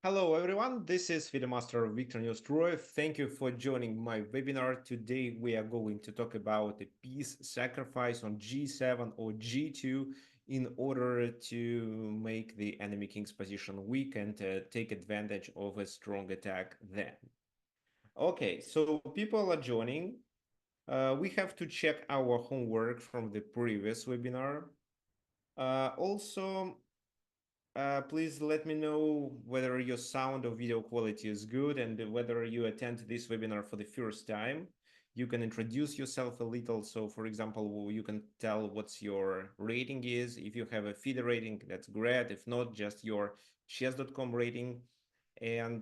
Hello everyone, this is Fidemaster Victor Neustroyev. Thank you for joining my webinar. Today we are going to talk about a piece sacrifice on g7 or g2 in order to make the enemy king's position weak and take advantage of a strong attack then. Okay, so people are joining. We have to check our homework from the previous webinar. Also, please let me know whether your sound or video quality is good and whether you attend this webinar for the first time. You can introduce yourself a little. So for example, you can tell what's your rating is. If you have a FIDE rating, that's great. If not, just your chess.com rating and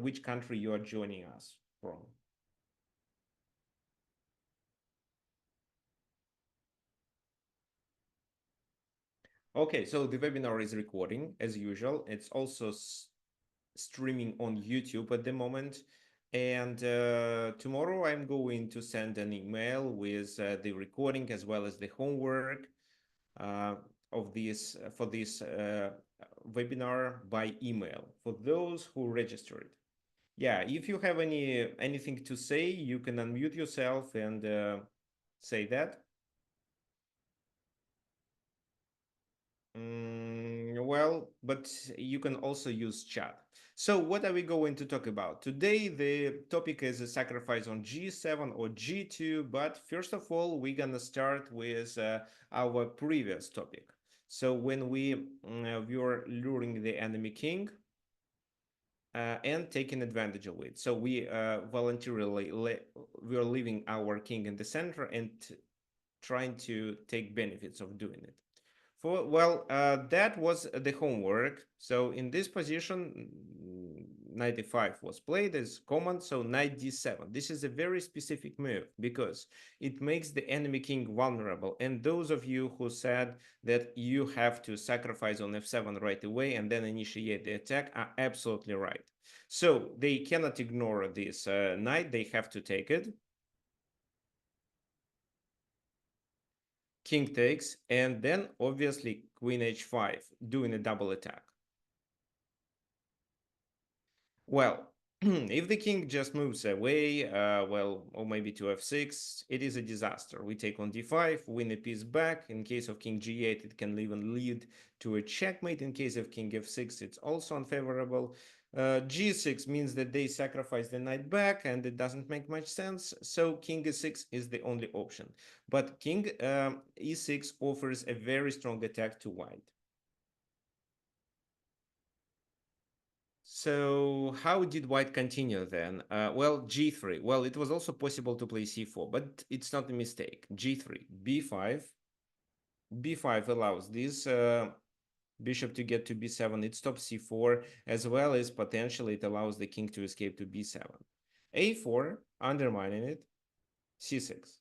which country you are joining us from. Okay, so the webinar is recording as usual. It's also streaming on YouTube at the moment. And tomorrow I'm going to send an email with the recording as well as the homework uh, of this for this webinar by email for those who registered. Yeah, if you have anything to say, you can unmute yourself and say that. Well, but you can also use chat. So what are we going to talk about? Today, the topic is a sacrifice on g7 or g2, but first of all, we're going to start with our previous topic. So when we were luring the enemy king and taking advantage of it. So we voluntarily we are leaving our king in the center and trying to take benefits of doing it. That was the homework. So in this position, knight e5 was played as command, so knight d7. This is a very specific move because it makes the enemy king vulnerable. And those of you who said that you have to sacrifice on f7 right away and then initiate the attack are absolutely right. So they cannot ignore this knight, they have to take it. King takes, and then obviously queen h5, doing a double attack. Well, if the king just moves away, or maybe to f6, it is a disaster. We take on d5, win a piece back. In case of king g8, it can even lead to a checkmate. In case of king f6, it's also unfavorable. g6 means that they sacrifice the knight back, and it doesn't make much sense. So king e6 is the only option. But king e6 offers a very strong attack to white. So how did white continue then? Well, g3. Well, it was also possible to play c4, but it's not a mistake. g3, b5. b5 allows this bishop to get to b7. It stops c4, as well as potentially it allows the king to escape to b7. a4, undermining it, c6.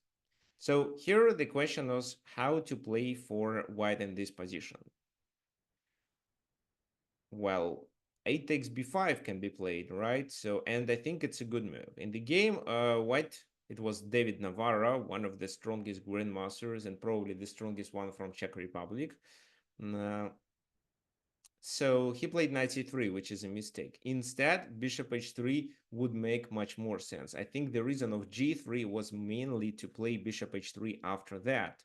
So here the question was how to play for white in this position. Well, a takes b5 can be played, right? So, and I think it's a good move. In the game, white, it was David Navarra, one of the strongest grandmasters and probably the strongest one from Czech Republic. Uh, so he played knight c3, which is a mistake. Instead, bishop h3 would make much more sense. I think the reason of g3 was mainly to play bishop h3 after that.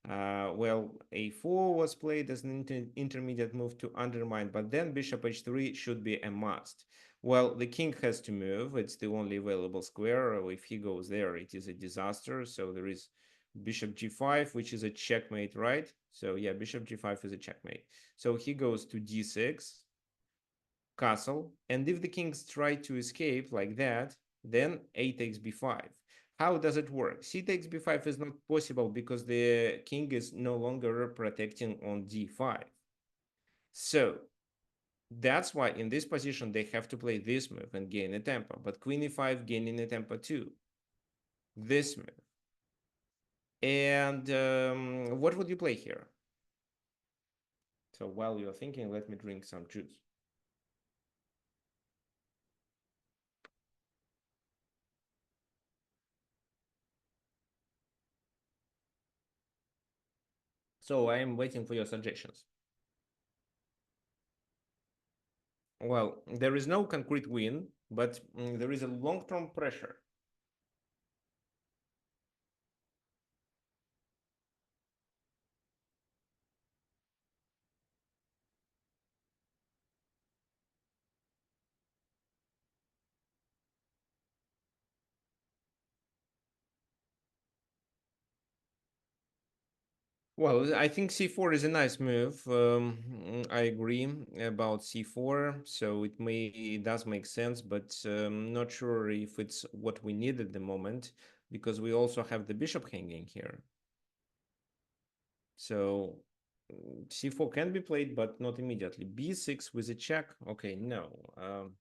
Well, a4 was played as an intermediate move to undermine, but then bishop h3 should be a must. Well, the king has to move. It's the only available square. If he goes there, it is a disaster. So there is bishop g5, which is a checkmate, right? So yeah, bishop g5 is a checkmate. So he goes to d6, castle, and if the kings try to escape like that, then a takes b5. How does it work? C takes b5 is not possible because the king is no longer protecting on d5. So that's why in this position they have to play this move and gain a tempo, but queen e5 gaining a tempo too. This move. And what would you play here? So while you're thinking, let me drink some juice. So I am waiting for your suggestions. Well, there is no concrete win, but there is a long-term pressure. Well, I think c4 is a nice move. I agree about c4, so it does make sense, but not sure if it's what we need at the moment because we also have the bishop hanging here. So c4 can be played, but not immediately. b6 with a check. Okay, no.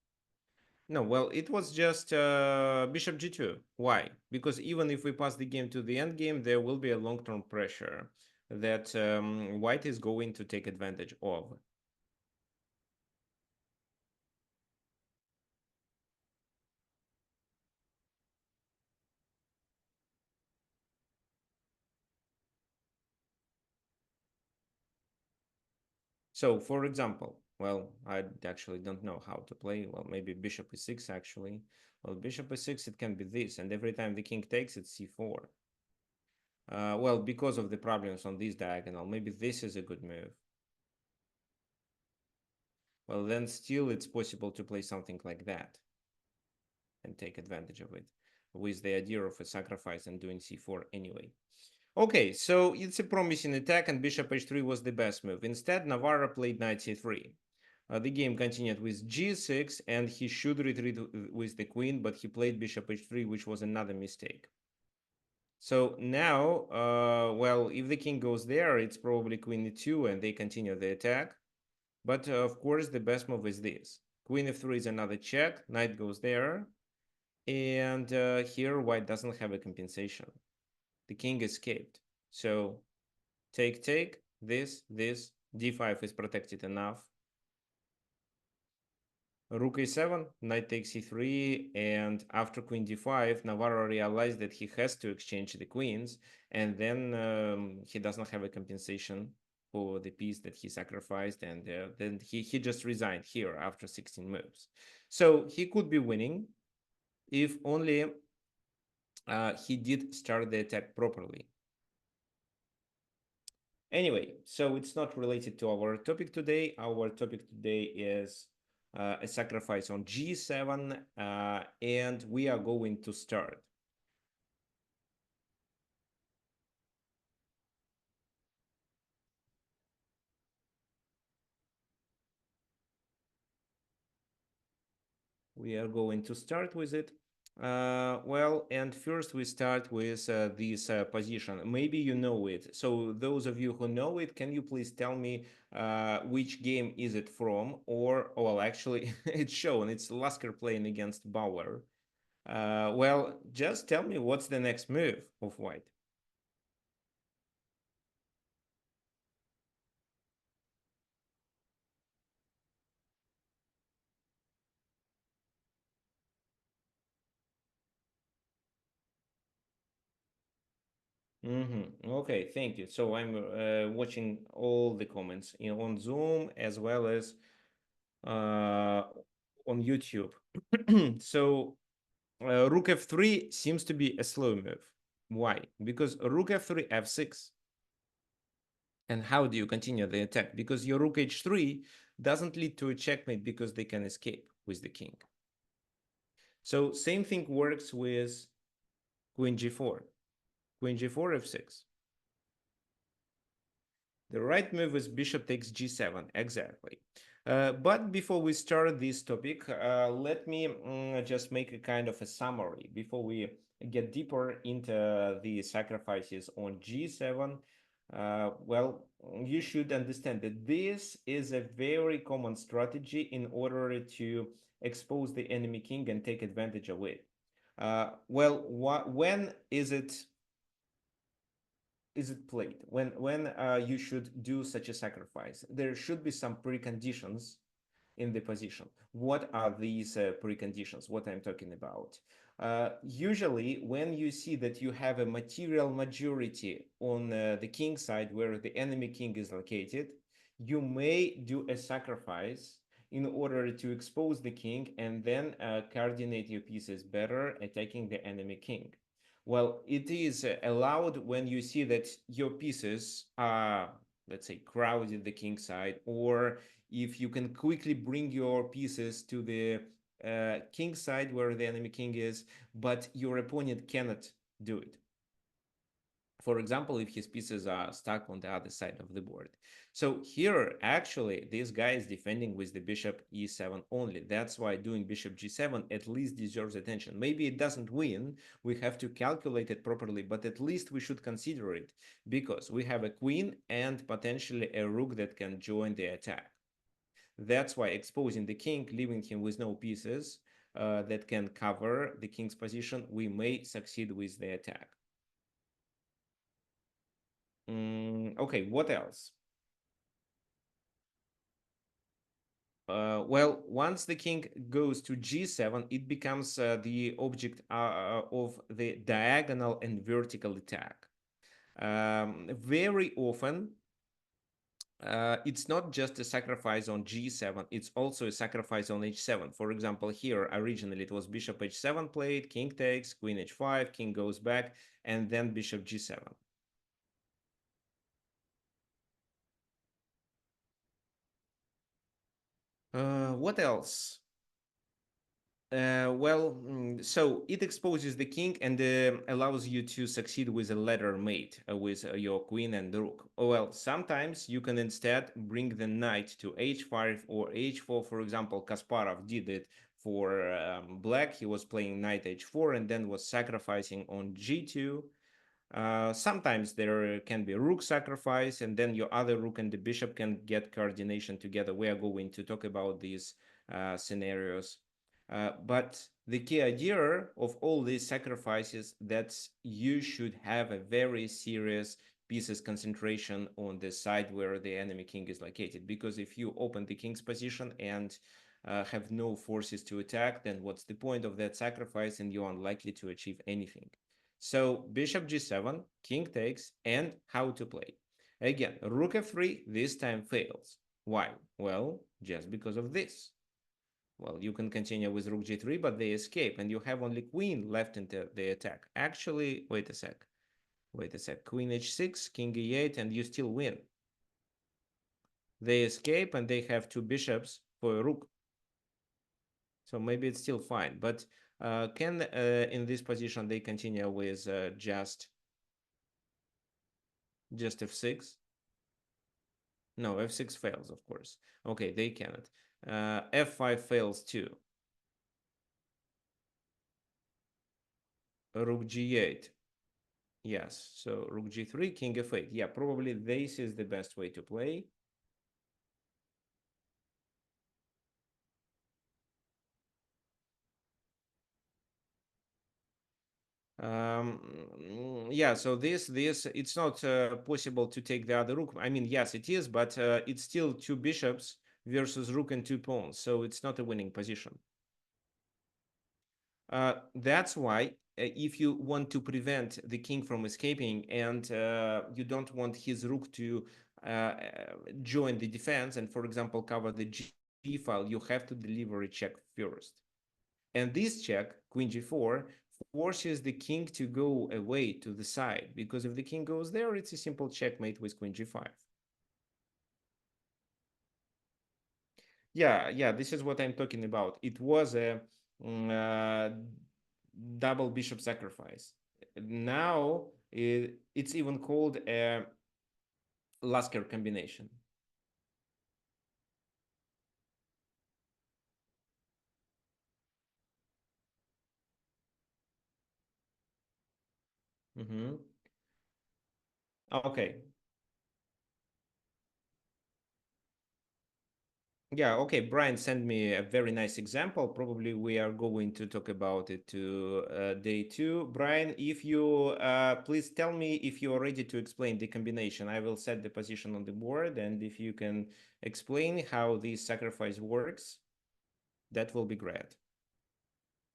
No, well, it was just bishop g2. Why? Because even if we pass the game to the end game, there will be a long-term pressure that white is going to take advantage of. So, for example, well, I actually don't know how to play. Well, maybe bishop e6 actually. Well, bishop e6, it can be this, and every time the king takes, it's c4. Well, because of the problems on this diagonal, maybe this is a good move. Well, then still it's possible to play something like that and take advantage of it with the idea of a sacrifice and doing c4 anyway. Okay, so it's a promising attack and bishop h3 was the best move. Instead, Navarro played knight c3. The game continued with g6 and he should retreat with the queen, but he played bishop h3, which was another mistake. So now, well, if the king goes there, it's probably queen e2 and they continue the attack. But of course, the best move is this. Queen f3 is another check, knight goes there, and here white doesn't have a compensation. The king escaped. So take, this, d5 is protected enough. Rook a7, knight takes e3, and after queen d5, Navarro realized that he has to exchange the queens, and then he does not have a compensation for the piece that he sacrificed, and then he just resigned here after 16 moves. So he could be winning if only he did start the attack properly. Anyway, so it's not related to our topic today. Our topic today is a sacrifice on g7, and we are going to start. We are going to start with it. Well, and first we start with this position. Maybe you know it. So those of you who know it, can you please tell me which game is it from? Or, well, actually, it's shown. It's Lasker playing against Bauer. Well, just tell me what's the next move of white. Okay, thank you. So I'm watching all the comments on Zoom as well as on YouTube. So rook f3 seems to be a slow move. Why? Because rook f3 f6. And how do you continue the attack? Because your rook h3 doesn't lead to a checkmate because they can escape with the king. So same thing works with queen g4. Queen g4 f6. The right move is bishop takes g7, exactly. But before we start this topic, let me just make a kind of a summary before we get deeper into the sacrifices on g7. Well, you should understand that this is a very common strategy in order to expose the enemy king and take advantage of it. Well, when is it played? When you should do such a sacrifice? There should be some preconditions in the position. What are these preconditions? What I'm talking about? Usually, when you see that you have a material majority on the king side where the enemy king is located, you may do a sacrifice in order to expose the king and then coordinate your pieces better, attacking the enemy king. Well, it is allowed when you see that your pieces are, let's say, crowded the king side, or if you can quickly bring your pieces to the king side where the enemy king is, but your opponent cannot do it. For example, if his pieces are stuck on the other side of the board. So here, actually, this guy is defending with the bishop e7 only. That's why doing bishop g7 at least deserves attention. Maybe it doesn't win, we have to calculate it properly, but at least we should consider it, because we have a queen and potentially a rook that can join the attack. That's why exposing the king, leaving him with no pieces that can cover the king's position, we may succeed with the attack. Okay, what else? Well, once the king goes to g7, it becomes the object of the diagonal and vertical attack. Very often, it's not just a sacrifice on g7, it's also a sacrifice on h7. For example, here, originally it was bishop h7 played, king takes, queen h5, king goes back, and then bishop g7. What else? So it exposes the king and allows you to succeed with a ladder mate with your queen and the rook. Well, sometimes you can instead bring the knight to h5 or h4. For example, Kasparov did it for black. He was playing knight h4 and then was sacrificing on g2. Sometimes there can be rook sacrifice, and then your other rook and the bishop can get coordination together. We are going to talk about these scenarios. But the key idea of all these sacrifices that you should have a very serious pieces concentration on the side where the enemy king is located. Because if you open the king's position and have no forces to attack, then what's the point of that sacrifice, and you're unlikely to achieve anything. So bishop g7, king takes, and how to play. Again, rook f3 this time fails. Why? Well, just because of this. Well, you can continue with rook g3, but they escape, and you have only queen left in the attack. Actually, wait a sec. Wait a sec. Queen h6, king e8, and you still win. They escape, and they have two bishops for a rook. So maybe it's still fine. But can in this position they continue with just f6? No, f6 fails, of course. Okay, they cannot. F5 fails too. Rook g8. Yes, so rook g3, king f8. Yeah, probably this is the best way to play. Yeah, so this it's not possible to take the other rook. I mean, yes, it is, but it's still two bishops versus rook and two pawns, so it's not a winning position. That's why if you want to prevent the king from escaping and you don't want his rook to join the defense and, for example, cover the g file, you have to deliver a check first. And this check, queen g4, forces the king to go away to the side, because if the king goes there, it's a simple checkmate with queen g5. Yeah, this is what I'm talking about. It was a double bishop sacrifice. Now it's even called a Lasker combination. Okay. Yeah, okay. Brian sent me a very nice example. Probably we are going to talk about it to day two. Brian, if you please tell me if you are ready to explain the combination. I will set the position on the board, and if you can explain how this sacrifice works, that will be great.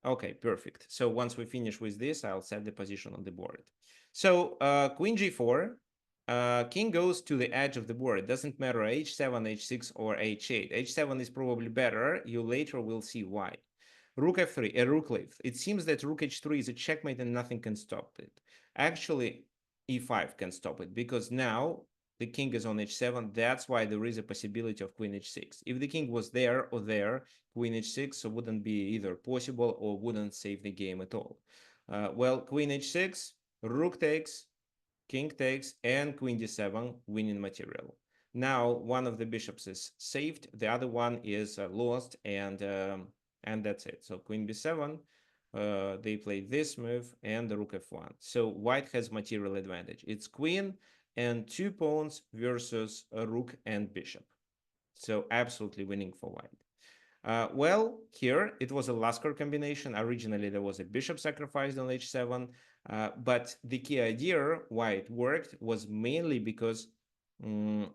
Okay, perfect. So once we finish with this, I'll set the position on the board. So queen g4, king goes to the edge of the board. It doesn't matter h7, h6, or h8. h7 is probably better. You later will see why. Rook f3, a rook leaves. It seems that rook h3 is a checkmate and nothing can stop it. Actually, e5 can stop it because now the king is on h7. That's why there is a possibility of queen h6. If the king was there or there, queen h6 wouldn't be either possible or wouldn't save the game at all. Well, queen h6, rook takes, king takes, and queen d7, winning material. Now one of the bishops is saved, the other one is lost, and that's it. So queen b7, they play this move and the rook f1. So white has material advantage. It's queen and 2 pawns versus a rook and bishop. So absolutely winning for white. Well, here it was a Lasker combination. Originally, there was a bishop sacrificed on h7, but the key idea why it worked was mainly because the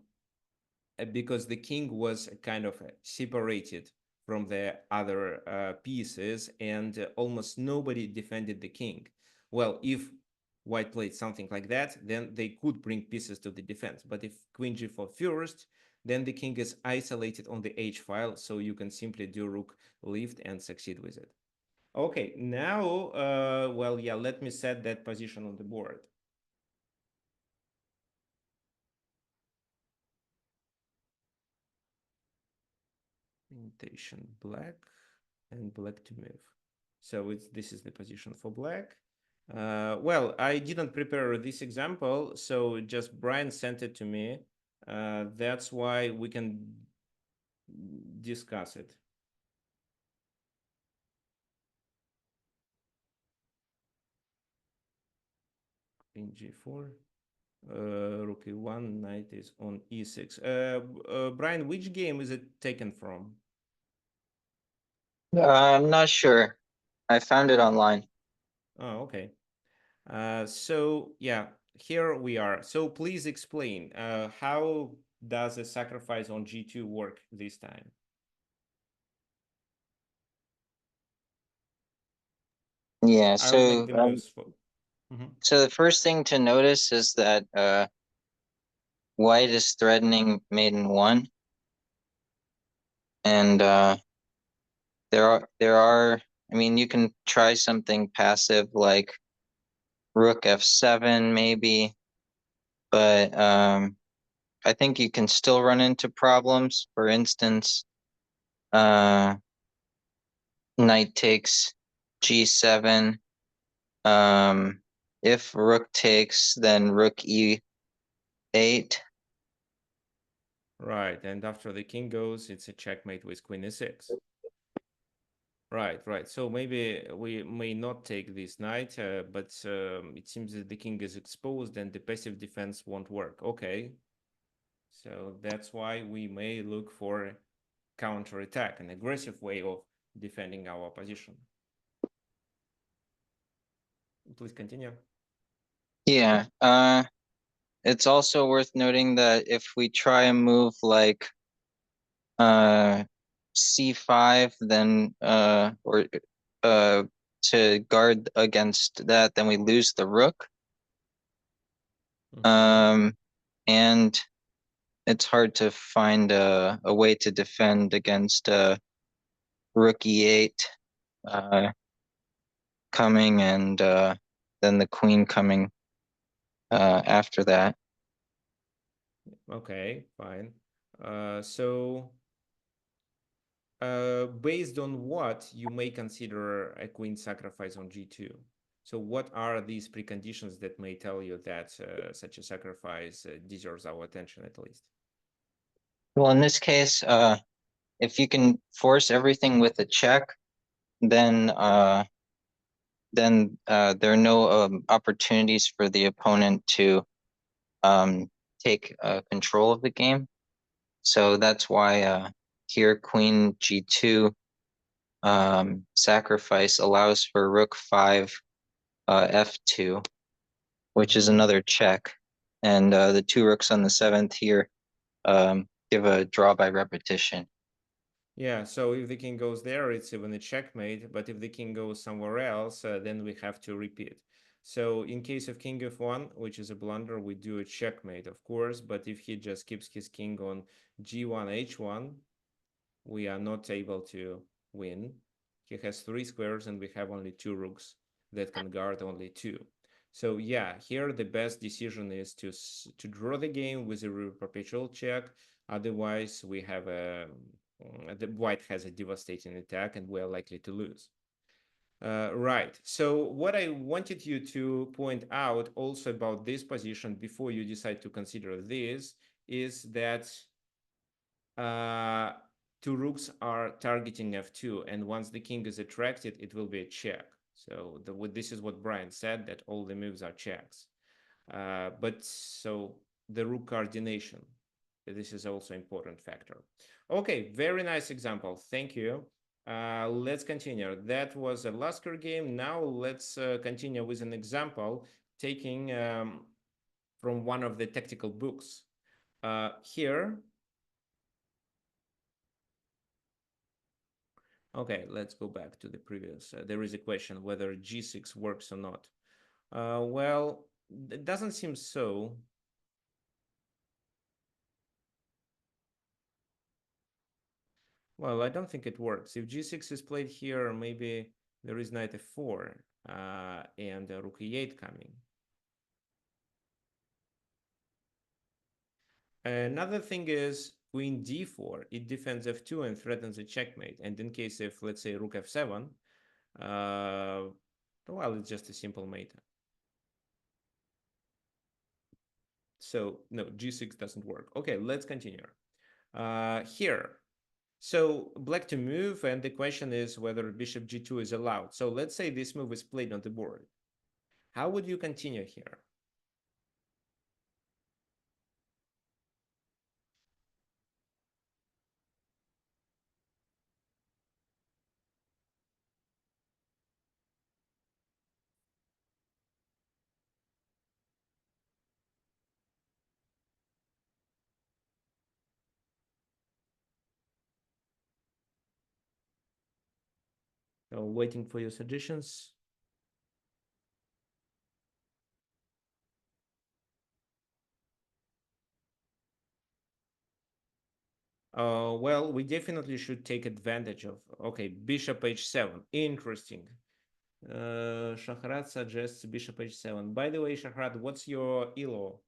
king was kind of separated from the other pieces, and almost nobody defended the king. Well, if white played something like that, then they could bring pieces to the defense. But if queen g4 first, then the king is isolated on the h file, so you can simply do rook lift and succeed with it. Okay, now, well, yeah, let me set that position on the board. Orientation black and black to move. So this is the position for black. Well, I didn't prepare this example, so just Brian sent it to me. That's why we can discuss it. Queen g4, rook e1, knight is on e6. Brian, which game is it taken from? I'm not sure. I found it online. Oh, okay. So yeah, here we are. So please explain, how does a sacrifice on g2 work this time? Yeah, I'll make so the moves for. so the first thing to notice is that white is threatening maiden one, and there are I mean you can try something passive like rook f7 maybe, but I think you can still run into problems. For instance, uh, knight takes g7. If rook takes, then rook e8. Right, and after the king goes, it's a checkmate with queen e6. Right, right. So maybe we may not take this knight, but it seems that the king is exposed and the passive defense won't work. Okay, so that's why we may look for counterattack, an aggressive way of defending our position. Please continue. Yeah. It's also worth noting that if we try a move like c5, then or to guard against that, then we lose the rook. And it's hard to find a way to defend against rook e8 coming, and then the queen coming after that. Okay, fine. So based on what you may consider a queen sacrifice on g2? So what are these preconditions that may tell you that such a sacrifice deserves our attention at least? Well, in this case, if you can force everything with a check, then there are no opportunities for the opponent to take control of the game. So that's why here queen g2 sacrifice allows for rook 5 f2, which is another check, and the two rooks on the 7th here give a draw by repetition. Yeah, so if the king goes there, it's even a checkmate, but if the king goes somewhere else, then we have to repeat. So in case of king f1, which is a blunder, we do a checkmate, of course. But if he just keeps his king on g1, h1, we are not able to win. He has 3 squares and we have only 2 rooks that can guard only 2. So yeah, here the best decision is to draw the game with a perpetual check. Otherwise, we have the white has a devastating attack and we are likely to lose. Right. So what I wanted you to point out also about this position before you decide to consider this is that uh, 2 rooks are targeting f2, and once the king is attracted, it will be a check. So this is what Brian said, that all the moves are checks. But so the rook coordination, this is also important factor. Okay, very nice example. Thank you. Let's continue. That was a Lasker game. Now let's continue with an example taking from one of the tactical books. Here, okay, let's go back to the previous. There is a question whether g6 works or not. Well, it doesn't seem so. Well, I don't think it works. If g6 is played here, maybe there is knight f4 and rook e8 coming. Another thing is queen d4. It defends f2 and threatens a checkmate. And in case of, let's say, rook f7, well, it's just a simple mate. So no, g6 doesn't work. Okay, let's continue. Here, so black to move, and the question is whether bishop g2 is allowed. So let's say this move is played on the board. How would you continue here? So waiting for your suggestions. Well, we definitely should take advantage of. Okay, bishop h7. Interesting. Shahrat suggests bishop h7. By the way, Shahrat, what's your elo?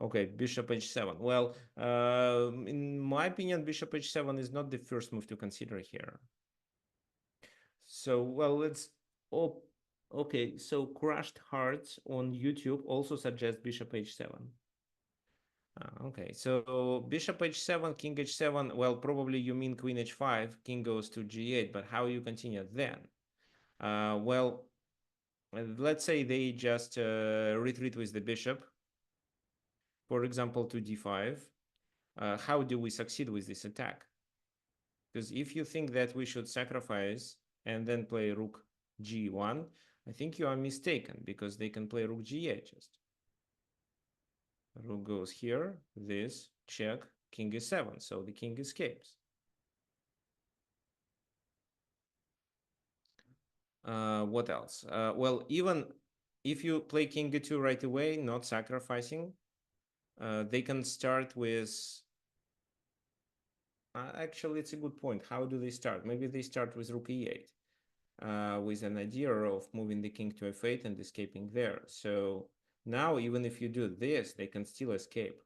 Okay, bishop h7. Well, in my opinion, bishop h7 is not the first move to consider here. So, well, let's. Oh, okay. So, Crushed Hearts on YouTube also suggests bishop h7. Okay, so bishop h7, king h7. Well, probably you mean queen h5, king goes to g8, but how you continue then? Well, let's say they just retreat with the bishop, for example, to d5. How do we succeed with this attack? Because if you think that we should sacrifice and then play rook g1, I think you are mistaken, because they can play rook g8 just. Rook goes here, this, check, king is 7, so the king escapes. What else? Well, even if you play king e2 right away, not sacrificing, they can start with... actually, it's a good point. How do they start? Maybe they start with rook e8, with an idea of moving the king to f8 and escaping there. So now, even if you do this, they can still escape.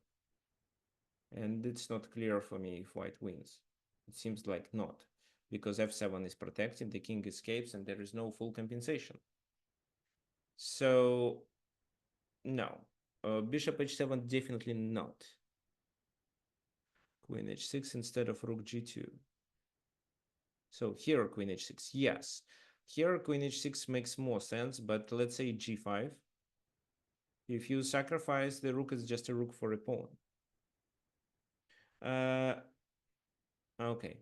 And it's not clear for me if white wins. It seems like not, because f7 is protected, the king escapes, and there is no full compensation. So, no. Bishop h7, definitely not. Queen h6 instead of rook g2. So here queen h6, yes. Here queen h6 makes more sense, but let's say g5. If you sacrifice, the rook is just a rook for a pawn. Okay.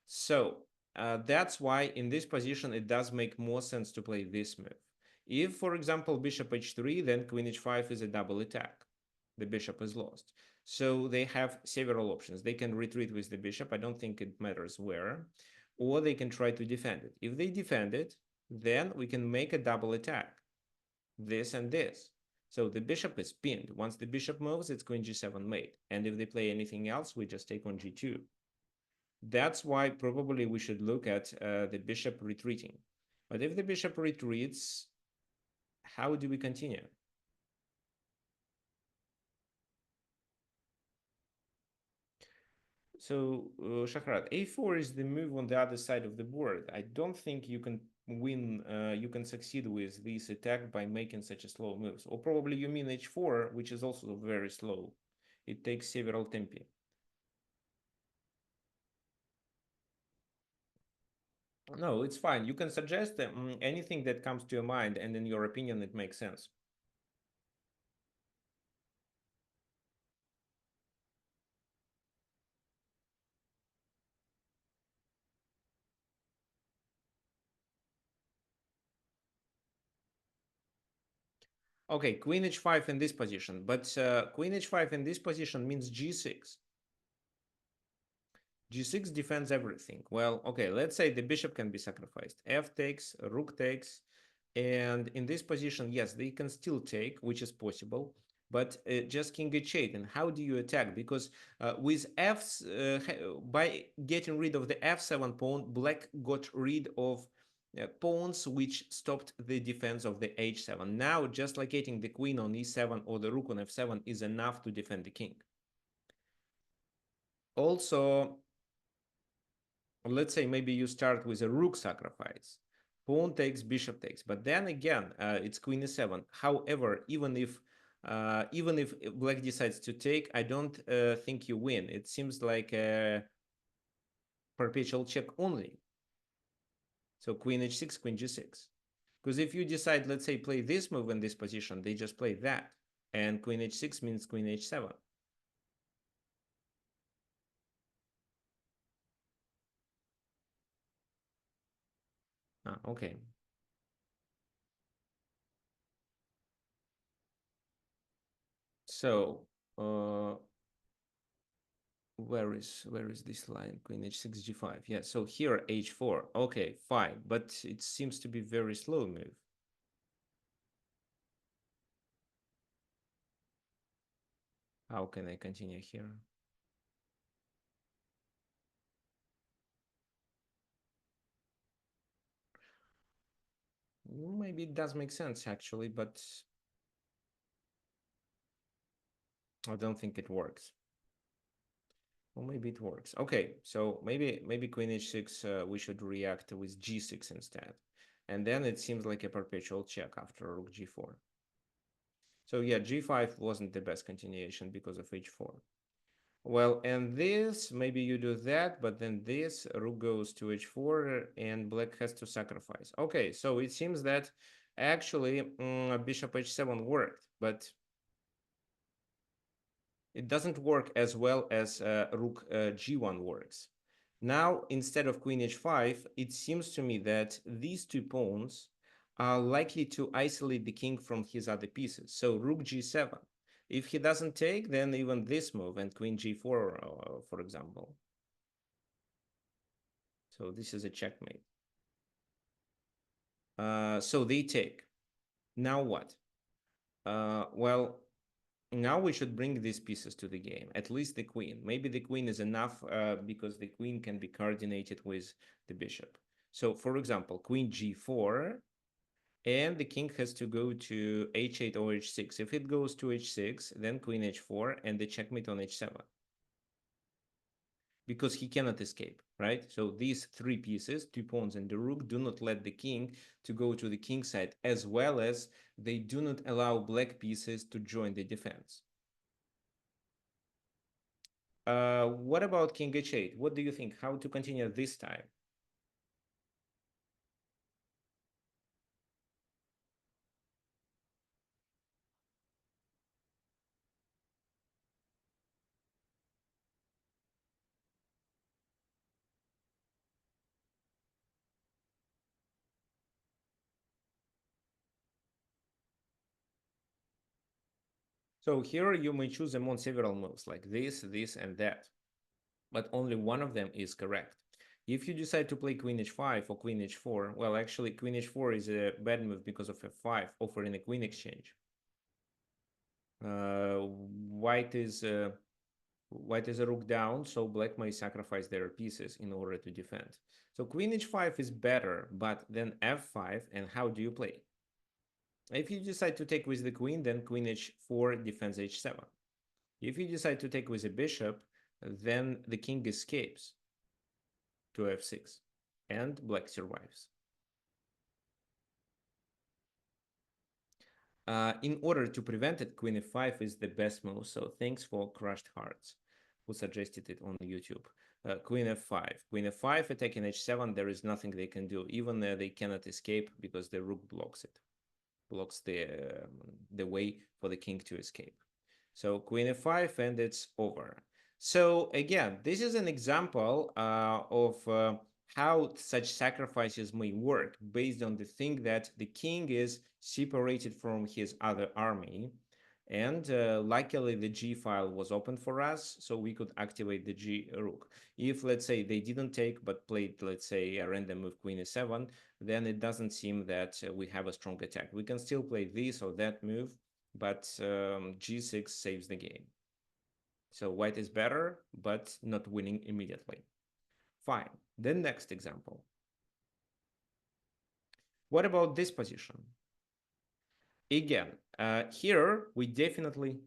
So that's why in this position it does make more sense to play this move. If, for example, bishop h3, then queen h5 is a double attack. The bishop is lost. So they have several options. They can retreat with the bishop. I don't think it matters where. Or they can try to defend it. If they defend it, then we can make a double attack. This and this. So the bishop is pinned. Once the bishop moves, it's queen g7 mate. And if they play anything else, we just take on g2. That's why probably we should look at the bishop retreating. But if the bishop retreats, how do we continue? So Shahrat, a4 is the move on the other side of the board. I don't think you can win, you can succeed with this attack by making such a slow moves. Or probably you mean h4, which is also very slow. It takes several tempi. No, it's fine. You can suggest anything that comes to your mind, and in your opinion, it makes sense. Okay, queen h5 in this position, but queen h5 in this position means g6. G6 defends everything. Well, okay, let's say the bishop can be sacrificed. F takes, rook takes, and in this position, yes, they can still take, which is possible, but just king h8. And how do you attack? Because with f's, by getting rid of the f7 pawn, black got rid of pawns which stopped the defense of the h7. Now, just locating the queen on e7 or the rook on f7 is enough to defend the king. Also, let's say maybe you start with a rook sacrifice. Pawn takes, bishop takes, but then again, it's queen e7. However, even if black decides to take, I don't think you win. It seems like a perpetual check only. So queen h6, queen g6. Because if you decide, let's say, play this move in this position, they just play that, and queen h6 means queen h7. Okay. So where is this line? Queen h6 g5. Yeah, so here h4. Okay, fine, but it seems to be very slow move. How can I continue here? Maybe it does make sense actually, but I don't think it works. Well, maybe it works. Okay, so maybe queen h6 we should react with g6 instead. And then it seems like a perpetual check after rook g4. So yeah, g5 wasn't the best continuation because of h4. Well, and this, maybe you do that, but then this rook goes to h4 and black has to sacrifice. Okay, so it seems that actually bishop h7 worked, but it doesn't work as well as rook g1 works. Now, instead of queen h5, it seems to me that these two pawns are likely to isolate the king from his other pieces. So rook g7. If he doesn't take, then even this move and queen g4, for example. So this is a checkmate. So they take. Now what? Well, now we should bring these pieces to the game, at least the queen. Maybe the queen is enough because the queen can be coordinated with the bishop. So, for example, queen g4, and the king has to go to h8 or h6. If it goes to h6, then queen h4 and the checkmate on h7. Because he cannot escape, right? So these three pieces, two pawns and the rook, do not let the king to go to the king side, as well as they do not allow black pieces to join the defense. What about king h8? What do you think? How to continue this time? So here you may choose among several moves like this, and that, but only one of them is correct. If you decide to play queen h5 or queen h4, well, actually queen h4 is a bad move because of f5, offering a queen exchange. White is a rook down, so black may sacrifice their pieces in order to defend. So queen h5 is better, but then f5, and how do you play? If you decide to take with the queen, then queen h4 defends h7. If you decide to take with a bishop, then the king escapes to f6, and black survives. In order to prevent it, queen f5 is the best move, so thanks for Crushed Hearts, who suggested it on YouTube. Queen f5. Queen f5 attacking h7, there is nothing they can do. Even they cannot escape because the rook blocks it. Blocks the way for the king to escape. So queen f5 and it's over. So again, this is an example of how such sacrifices may work based on the thing that the king is separated from his other army. And luckily the G file was open for us, so we could activate the G rook. If, let's say, they didn't take but played, let's say, a random move queen e7, then it doesn't seem that we have a strong attack. We can still play this or that move, but G6 saves the game. So white is better, but not winning immediately. Fine. The next example. What about this position? Again, here we definitely...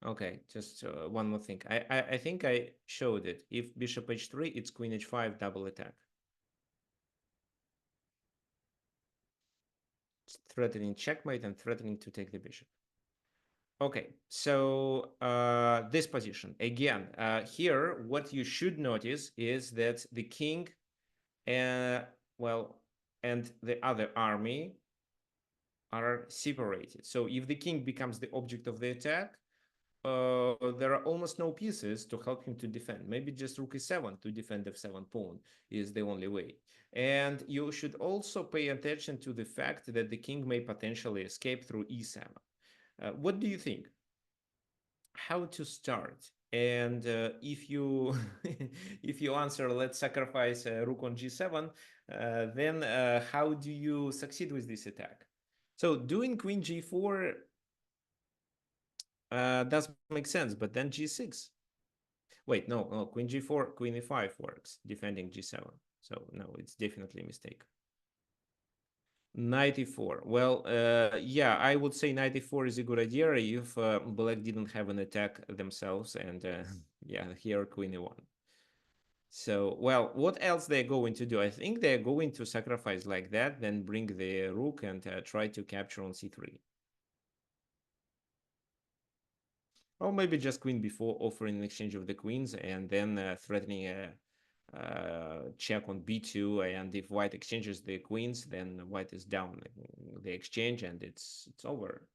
Okay, just one more thing. I think I showed it. If bishop h3, it's queen h5 double attack. It's threatening checkmate and threatening to take the bishop. Okay, so this position. Again, here, what you should notice is that the king, well, and the other army are separated. So if the king becomes the object of the attack, there are almost no pieces to help him to defend. Maybe just rook e7 to defend f7 pawn is the only way. And you should also pay attention to the fact that the king may potentially escape through e7. What do you think? How to start? And if you if you answer let's sacrifice rook on g7, then how do you succeed with this attack? So doing queen g4 does make sense, but then g6. Wait, no, queen g4, queen e5 works, defending g7. So no, it's definitely a mistake. Knight e4. Well, yeah, I would say knight e4 is a good idea if black didn't have an attack themselves, and yeah, here queen e1. So, well, what else they're going to do? I think they're going to sacrifice like that, then bring the rook and try to capture on c3. Or maybe just queen before, offering an exchange of the queens, and then threatening a check on b2. And if white exchanges the queens, then white is down the exchange, and it's over.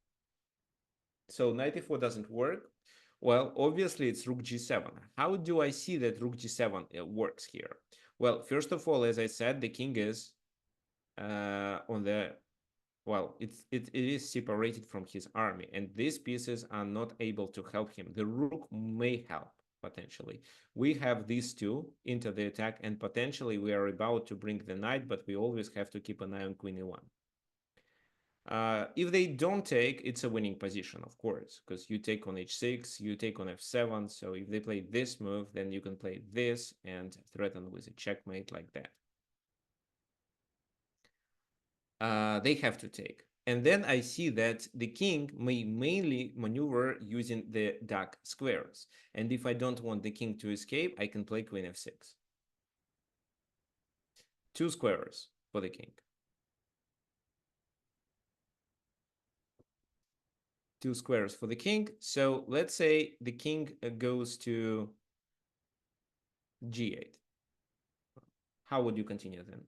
So knight e4 doesn't work. Well, obviously it's rook g7. How do I see that rook g7 works here? Well, first of all, as I said, the king is on the... Well, it is separated from his army, and these pieces are not able to help him. The rook may help, potentially. We have these two into the attack, and potentially we are about to bring the knight, but we always have to keep an eye on queen e1. If they don't take, it's a winning position, of course, because you take on h6, you take on f7. So if they play this move, then you can play this and threaten with a checkmate like that. They have to take. And then I see that the king may mainly maneuver using the dark squares. And if I don't want the king to escape, I can play queen f6. Two squares for the king. Two squares for the king. So let's say the king goes to g8. How would you continue then?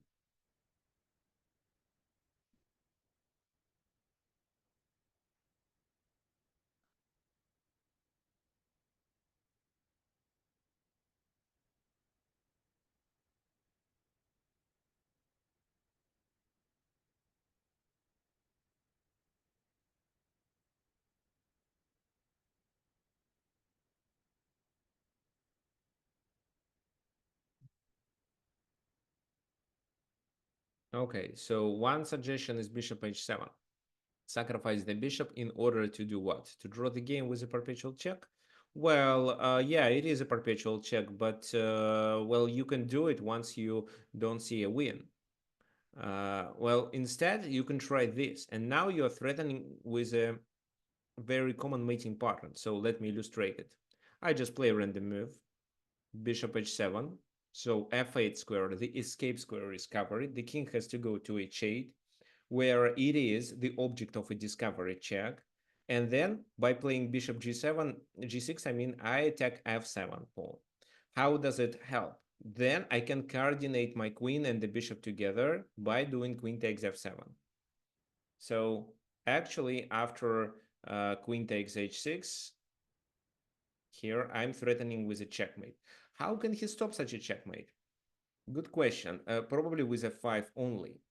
Okay, so one suggestion is bishop h7. Sacrifice the bishop in order to do what? To draw the game with a perpetual check? Well, yeah, it is a perpetual check, but well, you can do it once you don't see a win. Well, instead, you can try this, and now you're threatening with a very common mating pattern. So let me illustrate it. I just play a random move, bishop h7. So f8 square, the escape square is covered. The king has to go to h8, where it is the object of a discovery check. And then by playing bishop g7, g6, I mean, I attack f7 pawn. How does it help? Then I can coordinate my queen and the bishop together by doing queen takes f7. So actually, after queen takes h6, here I'm threatening with a checkmate. How can he stop such a checkmate? Good question. Probably with f5 only.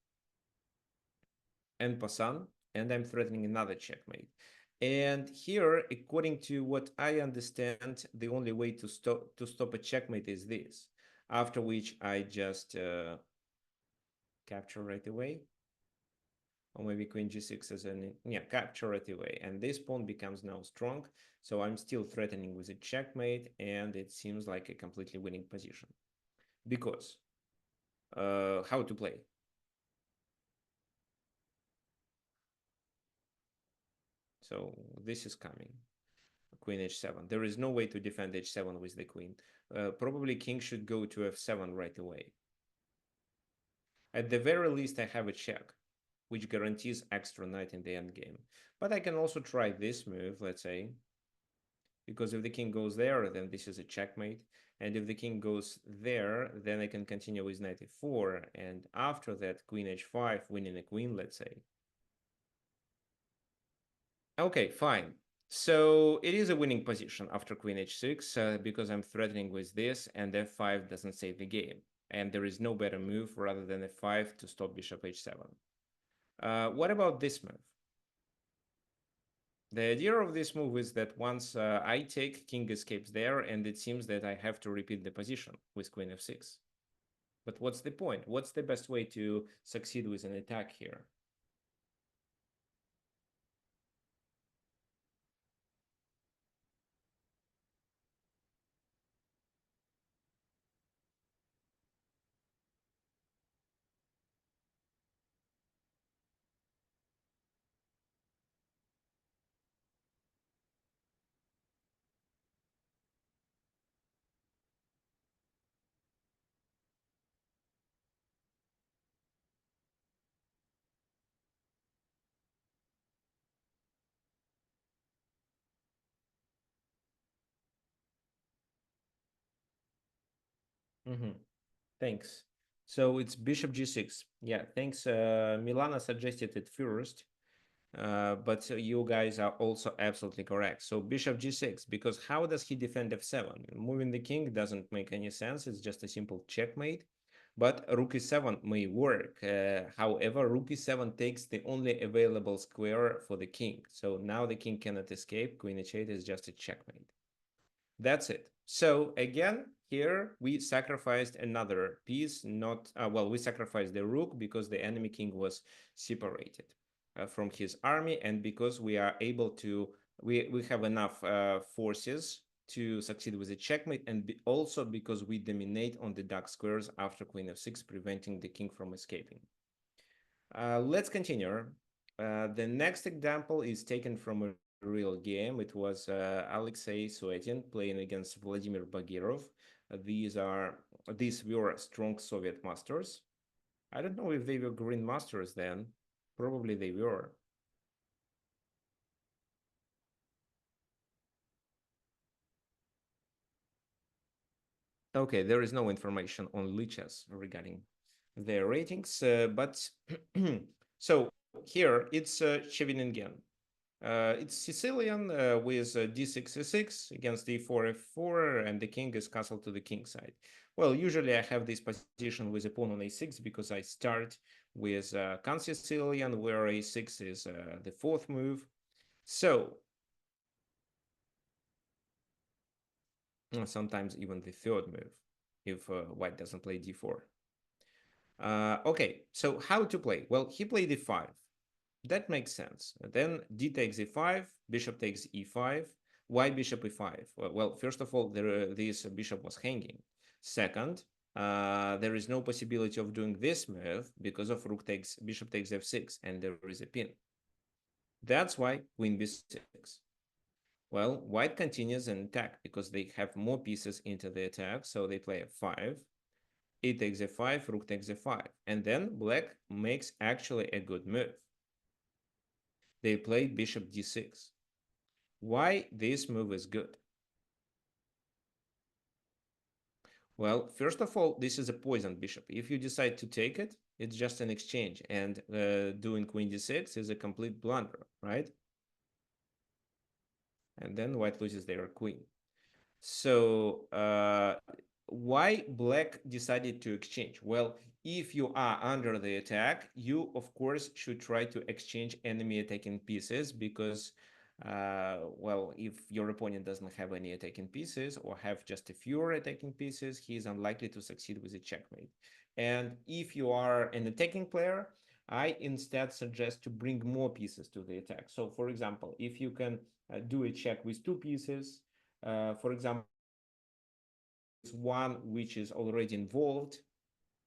En passant, and I'm threatening another checkmate. And here, according to what I understand, the only way to stop a checkmate is this. After which I just capture right away, or maybe queen g6 as an yeah capture right away, and this pawn becomes now strong. So I'm still threatening with a checkmate, and it seems like a completely winning position because how to play. So this is coming. Queen h7. There is no way to defend h7 with the queen. Probably king should go to f7 right away. At the very least, I have a check, which guarantees extra knight in the endgame. But I can also try this move, let's say, because if the king goes there, then this is a checkmate. And if the king goes there, then I can continue with knight e4. And after that, queen h5, winning a queen, let's say. Okay, fine. So it is a winning position after queen h6 because I'm threatening with this, and f5 doesn't save the game. And there is no better move rather than f5 to stop bishop h7. What about this move? The idea of this move is that once I take, king escapes there, and it seems that I have to repeat the position with queen f6. But what's the point? What's the best way to succeed with an attack here? Mm-hmm. Thanks. So it's bishop g6. Yeah, thanks. Milana suggested it first, but you guys are also absolutely correct. So bishop g6, because how does he defend f7? Moving the king doesn't make any sense. It's just a simple checkmate. But rook e7 may work. However, rook e7 takes the only available square for the king. So now the king cannot escape. Queen h8 is just a checkmate. That's it. So again, here we sacrificed another piece, not, well, we sacrificed the rook because the enemy king was separated from his army, and because we are able to, we have enough forces to succeed with the checkmate, and also because we dominate on the dark squares after queen f6, preventing the king from escaping. Let's continue. The next example is taken from a real game. It was Alexei Suetin playing against Vladimir Bagirov. These were strong Soviet masters. I don't know if they were grandmasters then. Probably they were. Okay, there is no information on lichess regarding their ratings, but so here it's Cheveningen. It's Sicilian with d6 e6 against d4 f4, and the king is castle to the king side. Well, usually I have this position with a pawn on a6 because I start with Sicilian, where a6 is the fourth move. So sometimes even the third move if white doesn't play d4. Okay, so how to play? Well, he played e5. That makes sense. Then d takes e5, bishop takes e5. Why bishop e5? Well, first of all, this bishop was hanging. Second, there is no possibility of doing this move because of bishop takes f6, and there is a pin. That's why queen b6. Well, white continues an attack because they have more pieces into the attack, so they play f5. E takes f5, rook takes f5, and then black makes actually a good move. They played bishop d6. Why this move is good? Well, first of all, this is a poisoned bishop. If you decide to take it, it's just an exchange, and doing queen d6 is a complete blunder, right? And then white loses their queen. So why black decided to exchange? Well, if you are under the attack, you of course should try to exchange enemy attacking pieces because, well, if your opponent doesn't have any attacking pieces or have just a few attacking pieces, he is unlikely to succeed with a checkmate. And if you are an attacking player, I instead suggest to bring more pieces to the attack. So, for example, if you can do a check with two pieces, for example, one which is already involved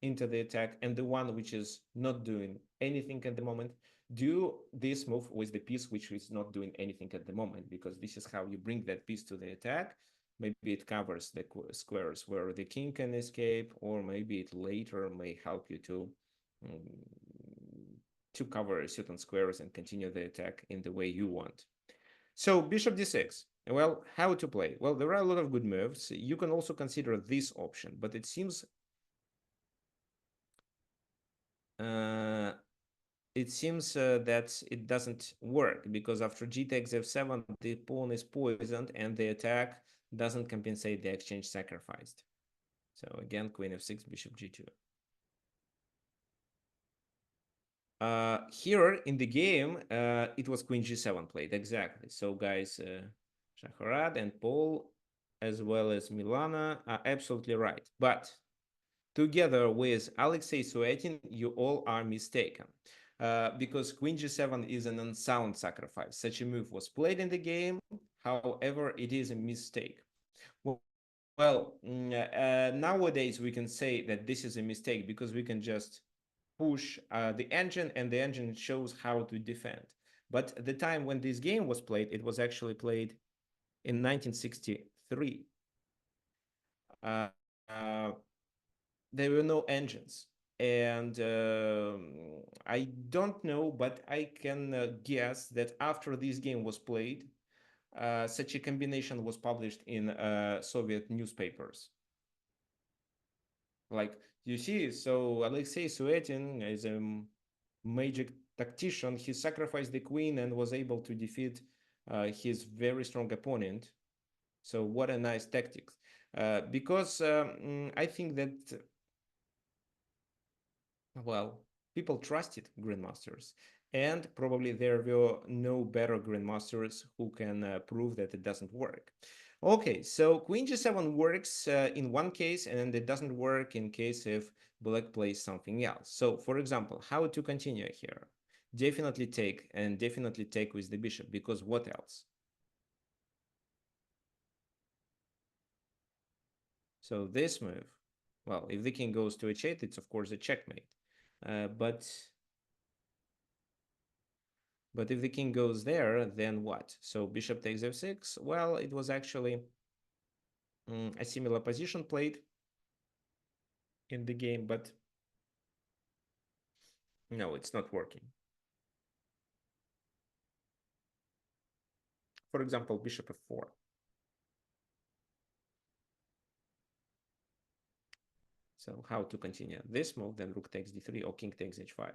into the attack and the one which is not doing anything at the moment, do this move with the piece which is not doing anything at the moment, because this is how you bring that piece to the attack. Maybe it covers the squares where the king can escape, or maybe it later may help you um, to cover certain squares and continue the attack in the way you want. So bishop d6. Well, how to play? Well, there are a lot of good moves. You can also consider this option, but uh, it seems that it doesn't work because after g takes f7, the pawn is poisoned and the attack doesn't compensate the exchange sacrificed. So again, queen f6, bishop g2. Here in the game, it was queen g7 played, exactly. So guys, Shaharad and Paul, as well as Milana, are absolutely right. But together with Alexei Suetin, you all are mistaken. Because queen g7 is an unsound sacrifice. Such a move was played in the game, however, it is a mistake. Well, nowadays we can say that this is a mistake because we can just push the engine and the engine shows how to defend. But at the time when this game was played, it was actually played in 1963. Uh, uh, there were no engines. And I don't know, but I can guess that after this game was played, such a combination was published in Soviet newspapers. Like you see, so Alexei Suetin is a major tactician. He sacrificed the queen and was able to defeat his very strong opponent. So what a nice tactic. Because I think that, well, people trusted grandmasters, and probably there were no better grandmasters who can prove that it doesn't work. Okay, so queen g7 works in one case, and it doesn't work in case if black plays something else. So, for example, how to continue here? Definitely take, and definitely take with the bishop, because what else? So this move, well, if the king goes to h8, it's of course a checkmate. But if the king goes there, then what? So bishop takes f6. Well, it was actually a similar position played in the game, but no, it's not working. For example, bishop f4. So how to continue this move? Then rook takes d3 or king takes h5.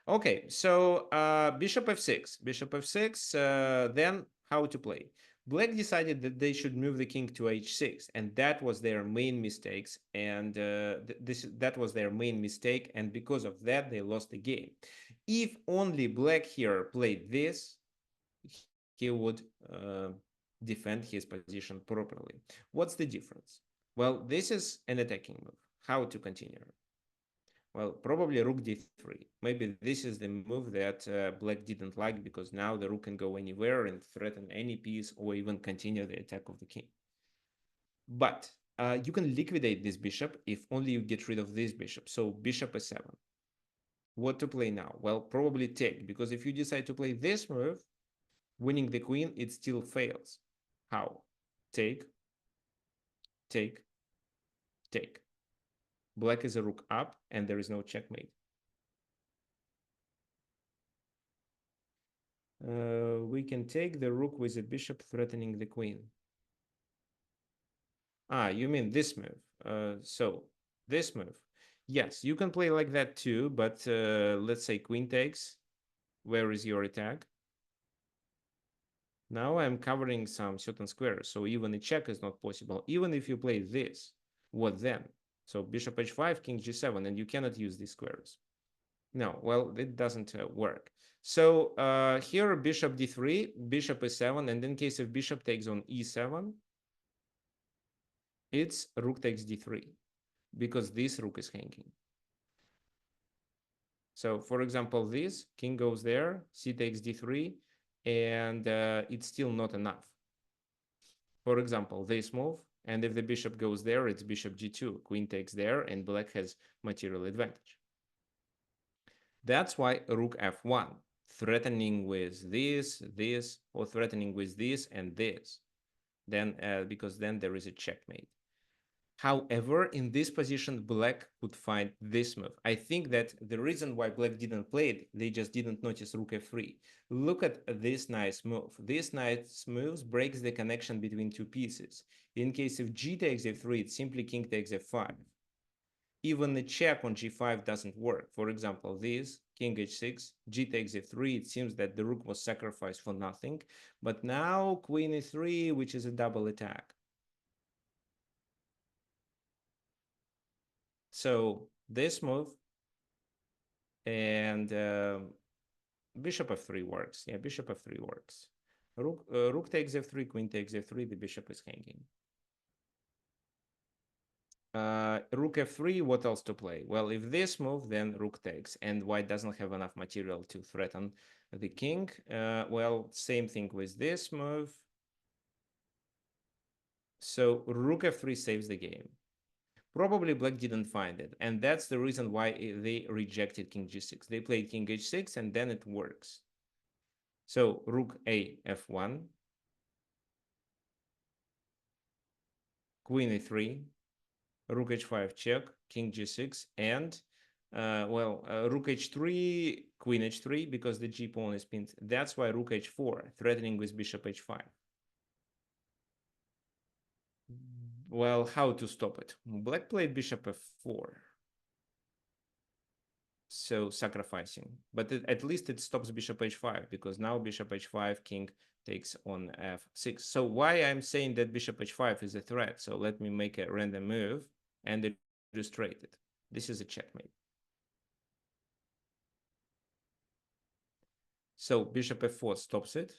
Okay, so bishop f6, bishop f6, then how to play? Black decided that they should move the king to h6, and that was their main mistakes, and that was their main mistake, and because of that, they lost the game. If only black here played this, he would defend his position properly. What's the difference? Well, this is an attacking move. How to continue? Well, probably rook d3. Maybe this is the move that black didn't like, because now the rook can go anywhere and threaten any piece or even continue the attack of the king. But you can liquidate this bishop if only you get rid of this bishop. So bishop e7. What to play now? Well, probably take, because if you decide to play this move, winning the queen, it still fails. How? Take, take, take. Black is a rook up, and there is no checkmate. We can take the rook with the bishop threatening the queen. Ah, you mean this move. So this move. Yes, you can play like that too, but let's say queen takes. Where is your attack? Now I'm covering some certain squares, so even a check is not possible. Even if you play this, what then? So bishop h5, king g7, and you cannot use these squares. No, well, it doesn't work. So here, bishop d3, bishop e7, and in case if bishop takes on e7, it's rook takes d3, because this rook is hanging. So for example, this, king goes there, c takes d3, and it's still not enough. For example, this move, and if the bishop goes there, it's bishop g2, queen takes there, and black has material advantage. That's why rook f1, threatening with this, or threatening with this and this. Then, because then there is a checkmate. However, in this position, black could find this move. I think that the reason why black didn't play it, they just didn't notice rook f3. Look at this nice move. This nice move breaks the connection between two pieces. In case if g takes f3, it's simply king takes f5. Even the check on g5 doesn't work. For example, this, king h6, g takes f3, it seems that the rook was sacrificed for nothing. But now queen e3, which is a double attack. So this move and bishop f3 works. Yeah, bishop f3 works. Rook takes f3, queen takes f3, the bishop is hanging. Rook f3, what else to play? Well, if this move, then rook takes, and white doesn't have enough material to threaten the king. Well, same thing with this move. So rook f3 saves the game. Probably black didn't find it, and that's the reason why they rejected king g6. They played king h6, and then it works. So rook a f1, queen e3, rook h5 check, king g6, and rook h3, queen h3, because the g pawn is pinned. That's why rook h4, threatening with bishop h5. Well, how to stop it? Black played bishop f4. So sacrificing, but at least it stops bishop h5, because now bishop h5, king takes on f6. So why I'm saying that bishop h5 is a threat? So let me make a random move and illustrate it. This is a checkmate. So bishop f4 stops it.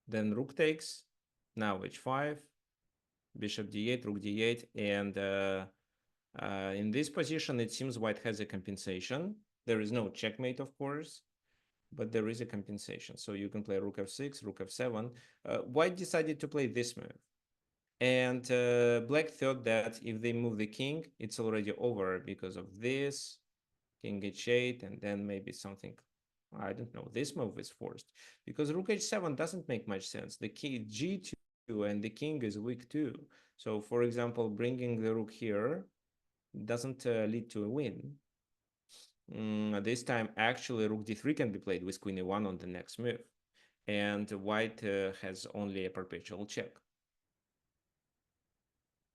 Then rook takes. Now h5, bishop d8, rook d8, and in this position, it seems white has a compensation. There is no checkmate, of course, but there is a compensation. So you can play rook f6, rook f7. White decided to play this move. And black thought that if they move the king, it's already over because of this, king h8, and then maybe something, I don't know, this move is forced. Because rook h7 doesn't make much sense. The king g2 and the king is weak too. So for example, bringing the rook here doesn't lead to a win. This time, actually, rook d3 can be played with queen e1 on the next move. And white has only a perpetual check.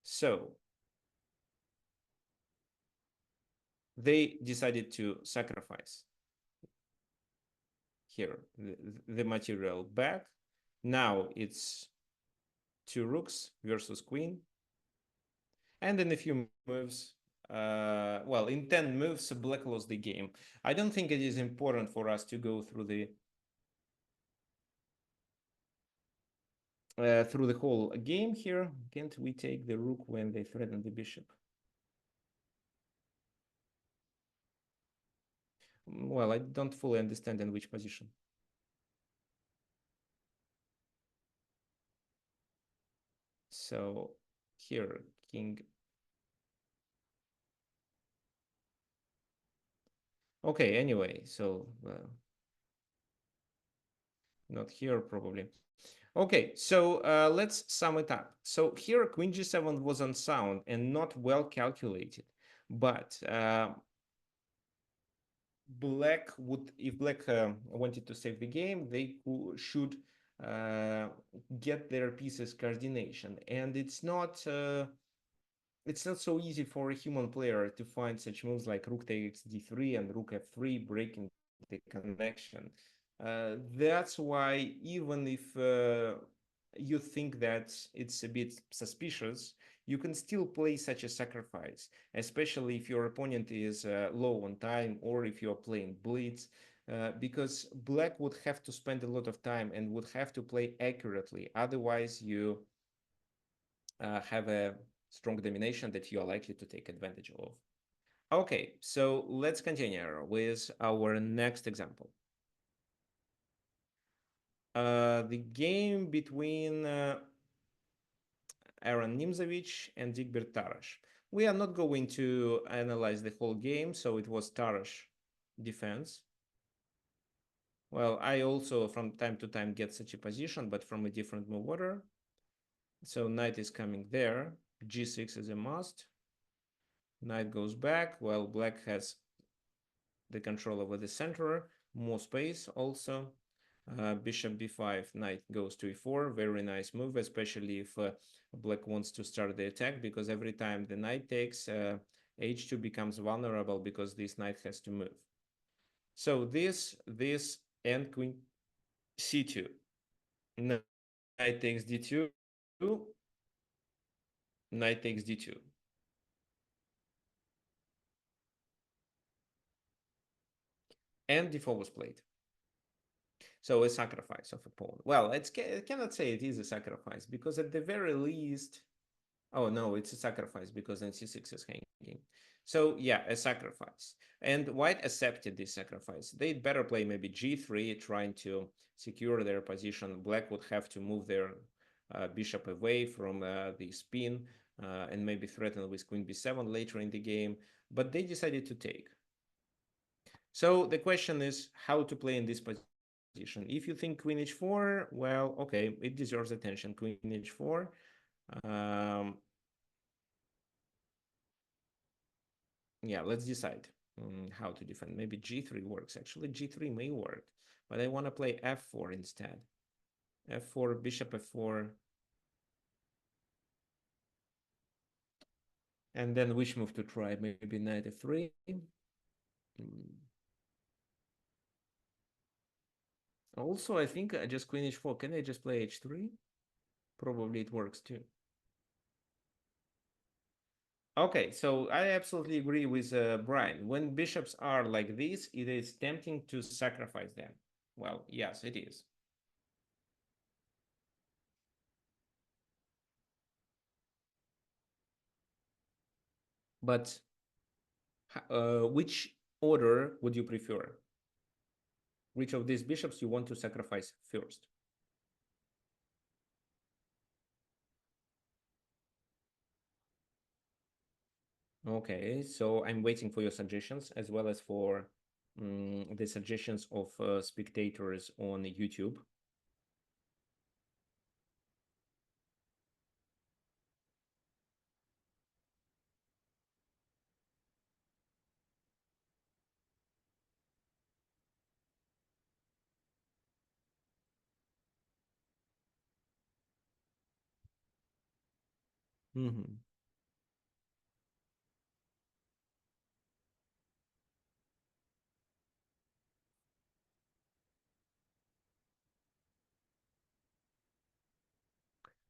So they decided to sacrifice here the material back. Now it's two rooks versus queen. And in a few moves, well, in 10 moves, black lost the game. I don't think it is important for us to go through the whole game here. Can't we take the rook when they threaten the bishop? Well, I don't fully understand in which position. So here, king. Okay, anyway, so not here probably. Okay, so let's sum it up. So here, queen g7 was unsound and not well calculated, but black would, if black wanted to save the game, they should uh, get their pieces coordination, and it's not so easy for a human player to find such moves like rook takes d3 and rook f3, breaking the connection. That's why even if you think that it's a bit suspicious, you can still play such a sacrifice, especially if your opponent is low on time or if you're playing blitz. Because black would have to spend a lot of time and would have to play accurately. Otherwise, you have a strong domination that you are likely to take advantage of. Okay, so let's continue with our next example. The game between Aaron Nimzovich and Digbert Tarash. We are not going to analyze the whole game, so it was Tarash defense. Well, I also from time to time get such a position, but from a different move order. So knight is coming there. G6 is a must. Knight goes back, while black has the control over the center, more space also. Bishop b5, knight goes to e4. Very nice move, especially if black wants to start the attack, because every time the knight takes, h2 becomes vulnerable because this knight has to move. So this, and queen c2. Knight takes d2. Knight takes d2. And d4 was played. So a sacrifice of a pawn. Well, I cannot say it is a sacrifice because at the very least, oh no, it's a sacrifice because c6 is hanging. So yeah, a sacrifice. And white accepted this sacrifice. They'd better play maybe g3, trying to secure their position. Black would have to move their bishop away from the spin and maybe threaten with queen b7 later in the game. But they decided to take. So the question is how to play in this position. If you think queen h4, well, okay, it deserves attention. Queen h4. Um, yeah, let's decide how to defend. Maybe g3 works. Actually, g3 may work, but I want to play f4 instead. f4, bishop f4. And then which move to try? Maybe knight f3. Also, I think I just queen h4. Can I just play h3? Probably it works too. Okay, so I absolutely agree with Brian. When bishops are like this, it is tempting to sacrifice them. Well, yes, it is. But which order would you prefer? Which of these bishops you want to sacrifice first? Okay, so I'm waiting for your suggestions as well as for the suggestions of spectators on YouTube. Mm-hmm.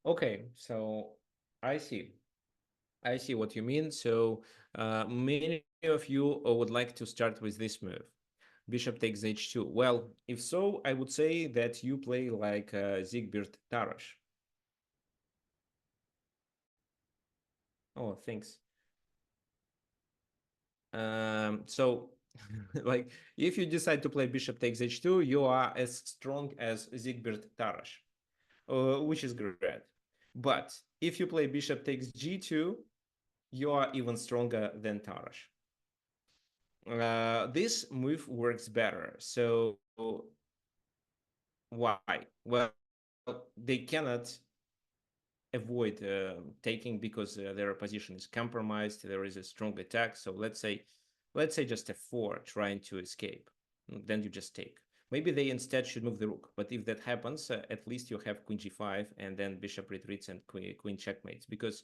Okay, so I see. I see what you mean. So many of you would like to start with this move. Bishop takes h2. Well, if so, I would say that you play like Zigbert Tarash. Oh, thanks. So Like if you decide to play bishop takes h2, you are as strong as Zigbert Tarash, which is great. But if you play bishop takes g2, you are even stronger than Tarash. This move works better. So why? Well, they cannot avoid taking because their position is compromised. There is a strong attack. So let's say just f4 trying to escape. Then you just take. Maybe they instead should move the rook. But if that happens, at least you have queen g5 and then bishop retreats and queen checkmates, because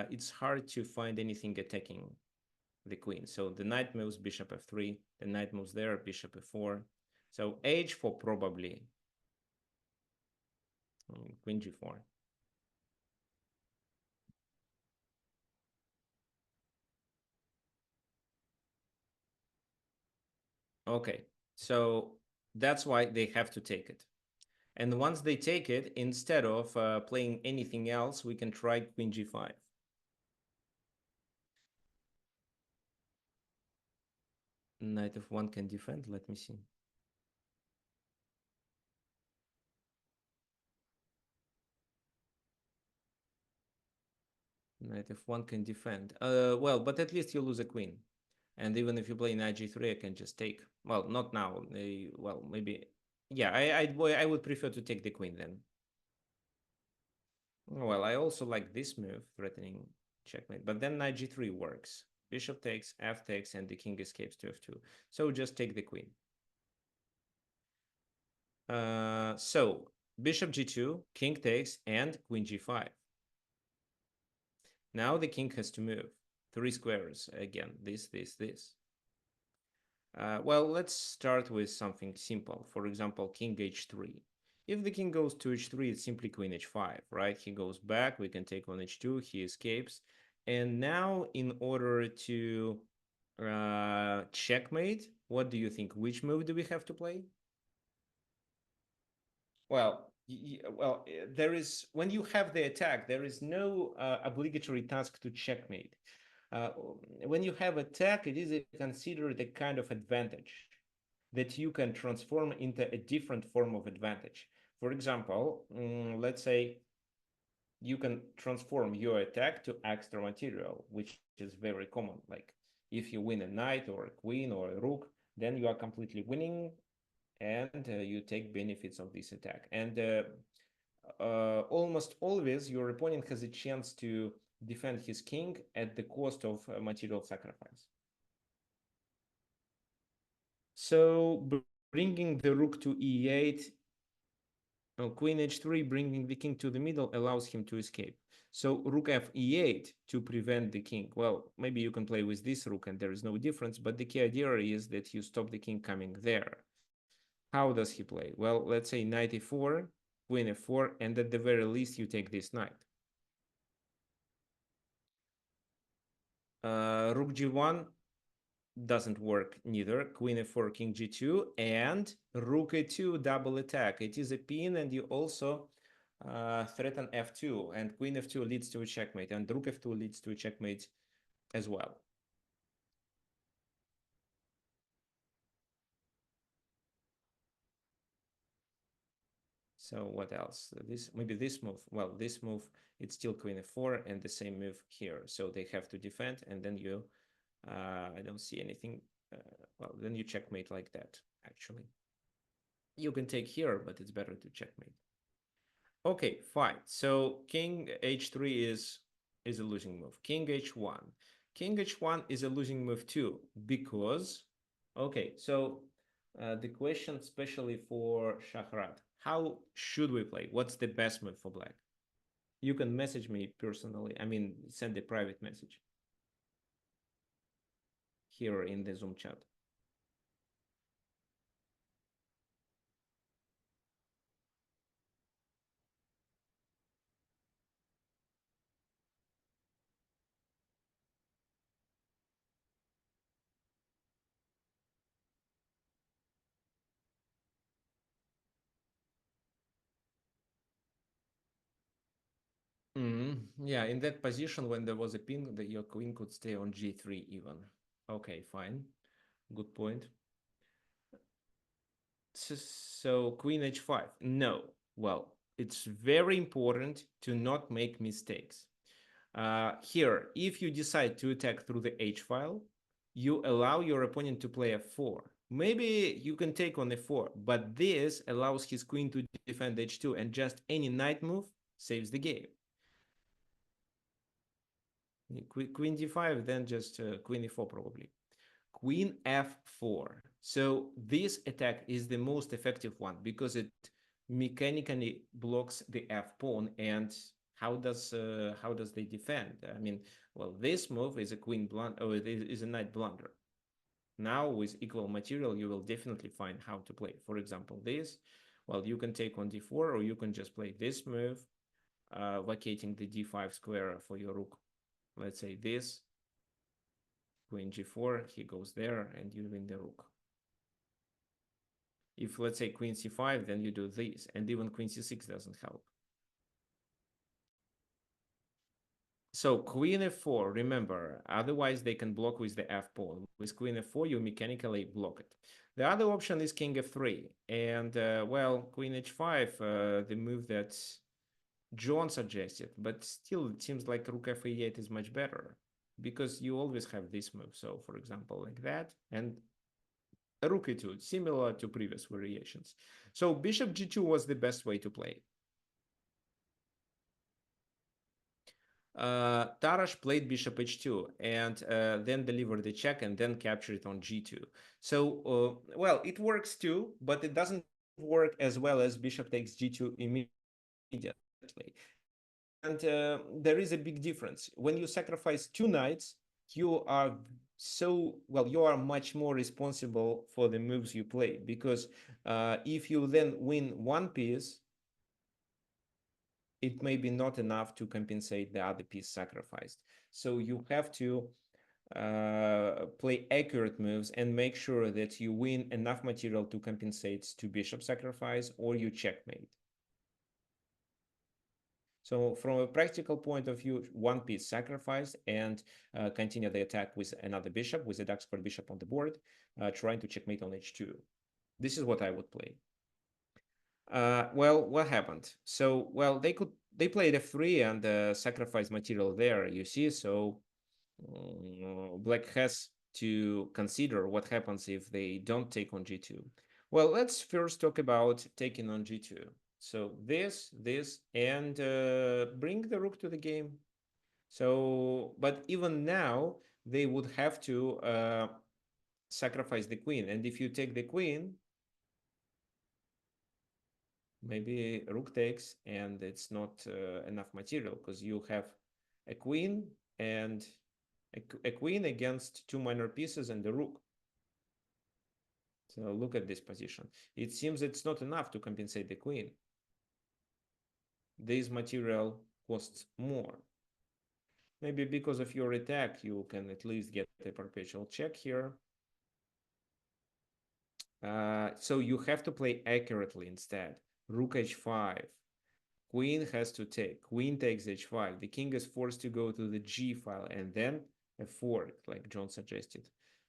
it's hard to find anything attacking the queen. So the knight moves bishop f3, the knight moves there, bishop f4. So h4 probably, queen g4. Okay, so that's why they have to take it. And once they take it, instead of playing anything else, we can try queen g5. Knight f1 can defend. Let me see. Knight f1 can defend. Well, but at least you lose a queen. And even if you play knight g3, I can just take. Well, not now. Well, maybe. Yeah, I would prefer to take the queen then. Well, I also like this move, threatening checkmate. But then knight g3 works. Bishop takes, f takes, and the king escapes to f2. So just take the queen. So bishop g2, king takes, and queen g5. Now the king has to move. Three squares again. This. Well, let's start with something simple. For example, king h3. If the king goes to h3, it's simply queen h5, right? He goes back, we can take on h2, he escapes. And now in order to checkmate, what do you think? Which move do we have to play? Well, there is, when you have the attack, there is no obligatory task to checkmate. Uh, when you have attack, it is considered a kind of advantage that you can transform into a different form of advantage. For example, let's say you can transform your attack to extra material, which is very common. Like if you win a knight or a queen or a rook, then you are completely winning and you take benefits of this attack. And almost always your opponent has a chance to defend his king at the cost of material sacrifice. So bringing the rook to e8, queen h3, bringing the king to the middle allows him to escape. So rook f e8 to prevent the king. Well, maybe you can play with this rook and there is no difference, but the key idea is that you stop the king coming there. How does he play? Well, let's say knight e4, queen f4, and at the very least you take this knight. Rook g1 doesn't work neither. Queen f4, king g2, and rook a2 double attack. It is a pin, and you also threaten f2, and queen f2 leads to a checkmate, and rook f2 leads to a checkmate as well. So what else? Maybe this move. Well, this move, it's still queen f4 and the same move here. So they have to defend, and then you, I don't see anything. Well, then you checkmate like that, actually. You can take here, but it's better to checkmate. Okay, fine. So king h3 is a losing move. King h1. King h1 is a losing move too, because, okay, so the question especially for Shahrat, how should we play? What's the best move for black? You can message me personally. I mean, send a private message here in the Zoom chat. Yeah, in that position, when there was a pin, that your queen could stay on g3 even. Okay, fine. Good point. So queen h5. No. Well, it's very important to not make mistakes. Here, if you decide to attack through the h file, you allow your opponent to play f4. Maybe you can take on f4, but this allows his queen to defend h2, and just any knight move saves the game. Queen d5, then just queen e4 probably. Queen f4. So this attack is the most effective one because it mechanically blocks the f pawn. And how does they defend? I mean, well, this move is a queen blunder, or it is a knight blunder. Now with equal material, you will definitely find how to play. For example, this. Well, you can take on d4, or you can just play this move, vacating the d5 square for your rook. Let's say this, queen g4, he goes there, and you win the rook. If, let's say, queen c5, then you do this, and even queen c6 doesn't help. So queen f4, remember, otherwise they can block with the f pawn. With queen f4, you mechanically block it. The other option is king f3, and well, queen h5, the move that John suggested, but still it seems like rook f8 is much better, because you always have this move. So, for example, like that, and rook e2, similar to previous variations. So bishop g2 was the best way to play. Tarash played bishop h2 and then delivered the check and then captured it on g2. So, well, it works too, but it doesn't work as well as bishop takes g2 immediately. And there is a big difference. When you sacrifice two knights, you are you are much more responsible for the moves you play, because if you then win one piece, it may be not enough to compensate the other piece sacrificed. So you have to play accurate moves and make sure that you win enough material to compensate to bishop sacrifice, or you checkmate. So from a practical point of view, one piece sacrificed, and continue the attack with another bishop, with a dark squared bishop on the board, trying to checkmate on h2. This is what I would play. Well, what happened? So, well, they played f3 and sacrificed material there, you see. So black has to consider what happens if they don't take on g2. Well, let's first talk about taking on g2. So this, and bring the rook to the game. So, but even now, they would have to sacrifice the queen. And if you take the queen, maybe rook takes, and it's not enough material, because you have a queen and a queen against two minor pieces and the rook. So look at this position. It seems it's not enough to compensate the queen. This material costs more. Maybe because of your attack, you can at least get a perpetual check here. So you have to play accurately instead. Rook h5. Queen has to take. Queen takes h5. The king is forced to go to the g file and then f4, like John suggested.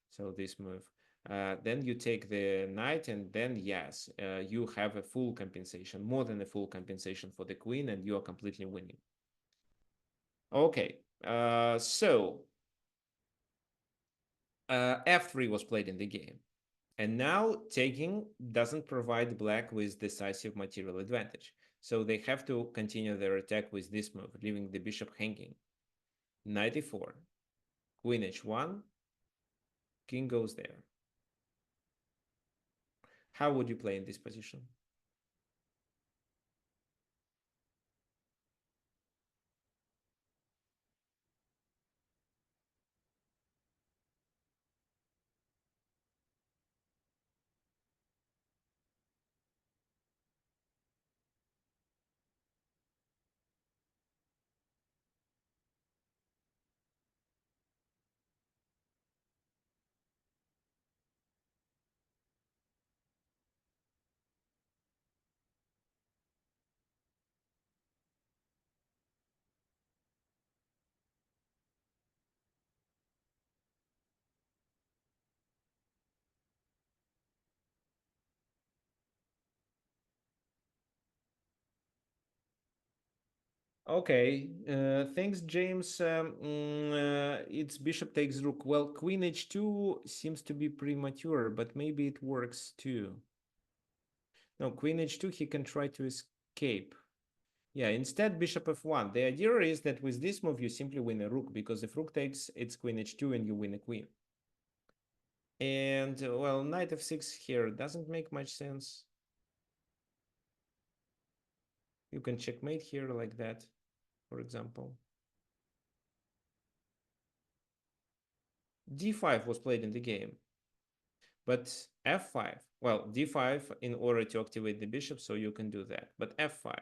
So this move. Then you take the knight, and then yes, you have a full compensation, more than a full compensation for the queen, and you are completely winning. Okay, so f3 was played in the game. And now taking doesn't provide black with decisive material advantage. So they have to continue their attack with this move, leaving the bishop hanging. Knight e4, queen h1, king goes there. How would you play in this position? Okay, thanks, James. It's bishop takes rook. Well, queen h2 seems to be premature, but maybe it works too. No, queen h2, he can try to escape. Yeah, instead bishop f1. The idea is that with this move, you simply win a rook, because if rook takes, it's queen h2 and you win a queen. And, well, knight f6 here doesn't make much sense. You can checkmate here like that, for example. d5 was played in the game. But f5, well, d5 in order to activate the bishop, so you can do that. But f5,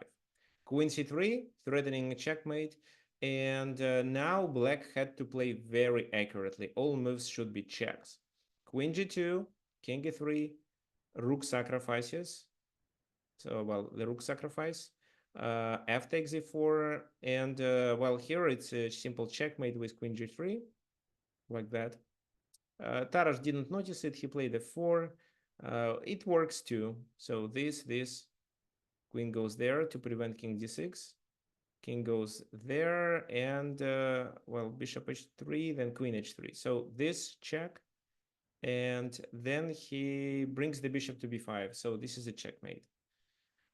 queen c3, threatening a checkmate. And now black had to play very accurately. All moves should be checks. Queen g2, king e3, rook sacrifices. So, well, the rook sacrifice. F takes e4. And, well, here it's a simple checkmate with queen g3, like that. Taras didn't notice it. He played a4. It works too. So this, queen goes there to prevent king d6. King goes there, and well, bishop h3, then queen h3. So this check, and then he brings the bishop to b5. So this is a checkmate.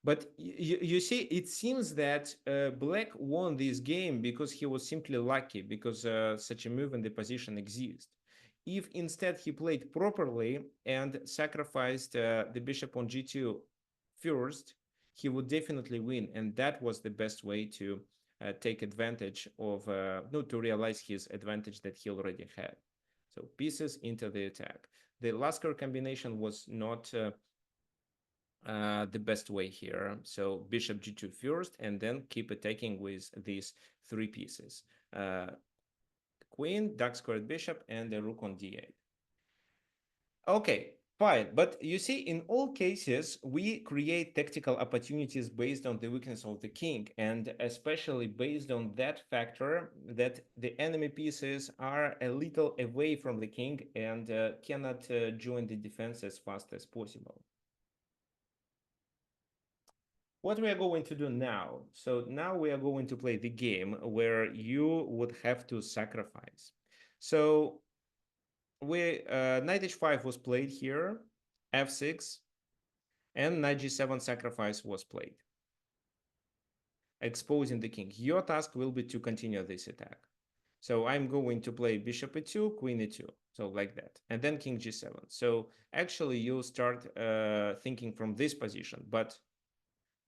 But you see, it seems that black won this game because he was simply lucky, because such a move in the position exists. If instead he played properly and sacrificed the bishop on g2 first, he would definitely win. And that was the best way to take advantage of, no, to realize his advantage that he already had. So pieces into the attack. The Lasker combination was not the best way here. So bishop g2 first, and then keep attacking with these three pieces. Queen, dark squared bishop, and the rook on d8. Okay, fine. But you see, in all cases, we create tactical opportunities based on the weakness of the king, and especially based on that factor that the enemy pieces are a little away from the king and cannot join the defense as fast as possible. What we are going to do now? So now we are going to play the game where you would have to sacrifice. So we knight h5 was played here, f6, and knight g7 sacrifice was played, exposing the king. Your task will be to continue this attack. So I'm going to play bishop e2, queen e2, so like that, and then king g7. So actually you start thinking from this position, but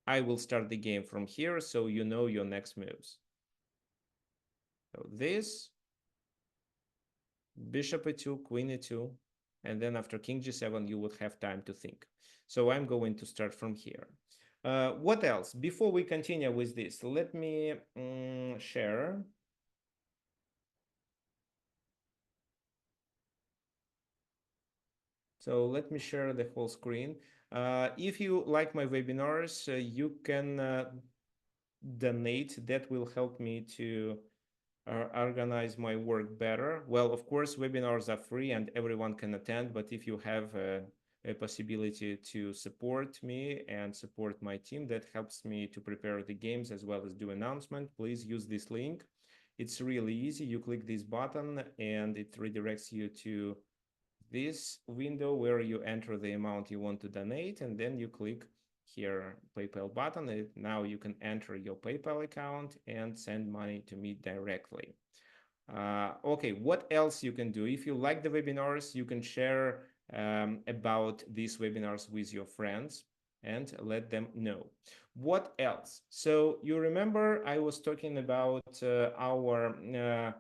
I will start the game from here, so you know your next moves. So this, bishop e2, queen e2, and then after king g7, you would have time to think. So I'm going to start from here. What else? Before we continue with this, let me share. So let me share the whole screen. If you like my webinars, you can donate. That will help me to organize my work better. Well, of course, webinars are free and everyone can attend, but if you have a possibility to support me and support my team, that helps me to prepare the games as well as do announcement, please use this link. It's really easy. You click this button and it redirects you to this window where you enter the amount you want to donate, and then you click here PayPal button, and now you can enter your PayPal account and send money to me directly. Okay, what else you can do? If you like the webinars, you can share about these webinars with your friends and let them know. What else? So you remember I was talking about our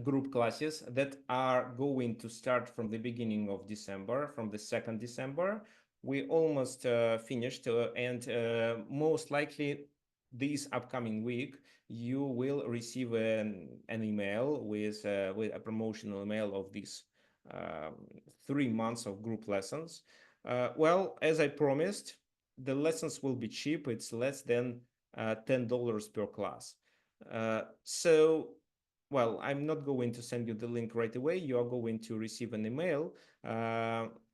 group classes that are going to start from the beginning of December, from the 2nd December. We almost finished, and most likely this upcoming week you will receive an email with a promotional email of these 3 months of group lessons. Well, as I promised, the lessons will be cheap. It's less than $10 per class. So, well, I'm not going to send you the link right away. You are going to receive an email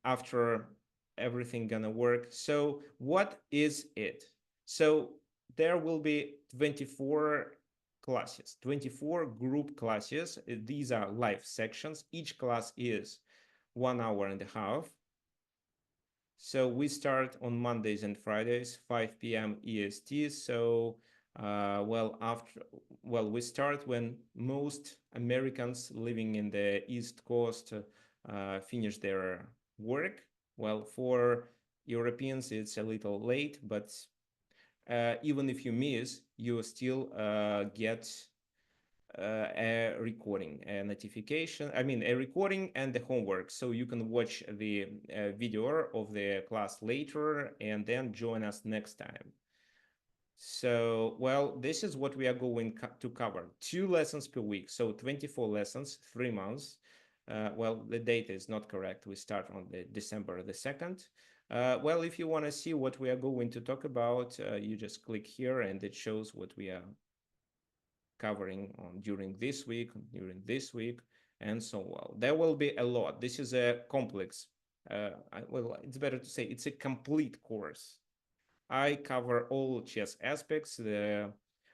after everything gonna work. So what is it? So there will be 24 classes, 24 group classes. These are live sections. Each class is 1 hour and a half. So we start on Mondays and Fridays, 5 p.m. EST. So, we start when most Americans living in the East Coast finish their work. Well, for Europeans, it's a little late, but even if you miss, you still get a recording, a notification. I mean, a recording and the homework. So you can watch the video of the class later and then join us next time. So, well, this is what we are going to cover. 2 lessons per week. So 24 lessons, 3 months. The date is not correct. We start on the December the 2nd. If you want to see what we are going to talk about, you just click here and it shows what we are covering on during this week, and so on. There will be a lot. This is a complex, it's better to say it's a complete course. I cover all chess aspects.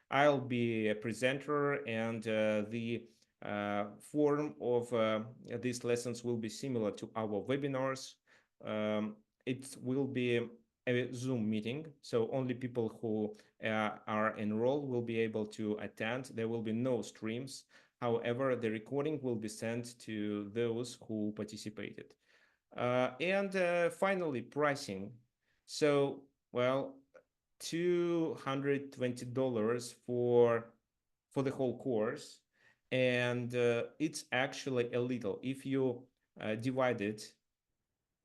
I'll be a presenter, and the form of these lessons will be similar to our webinars. Um, it will be a Zoom meeting, so only people who are enrolled will be able to attend. There will be no streams. However, the recording will be sent to those who participated. And finally, pricing. So, well, $220 for the whole course, and it's actually a little if you divide it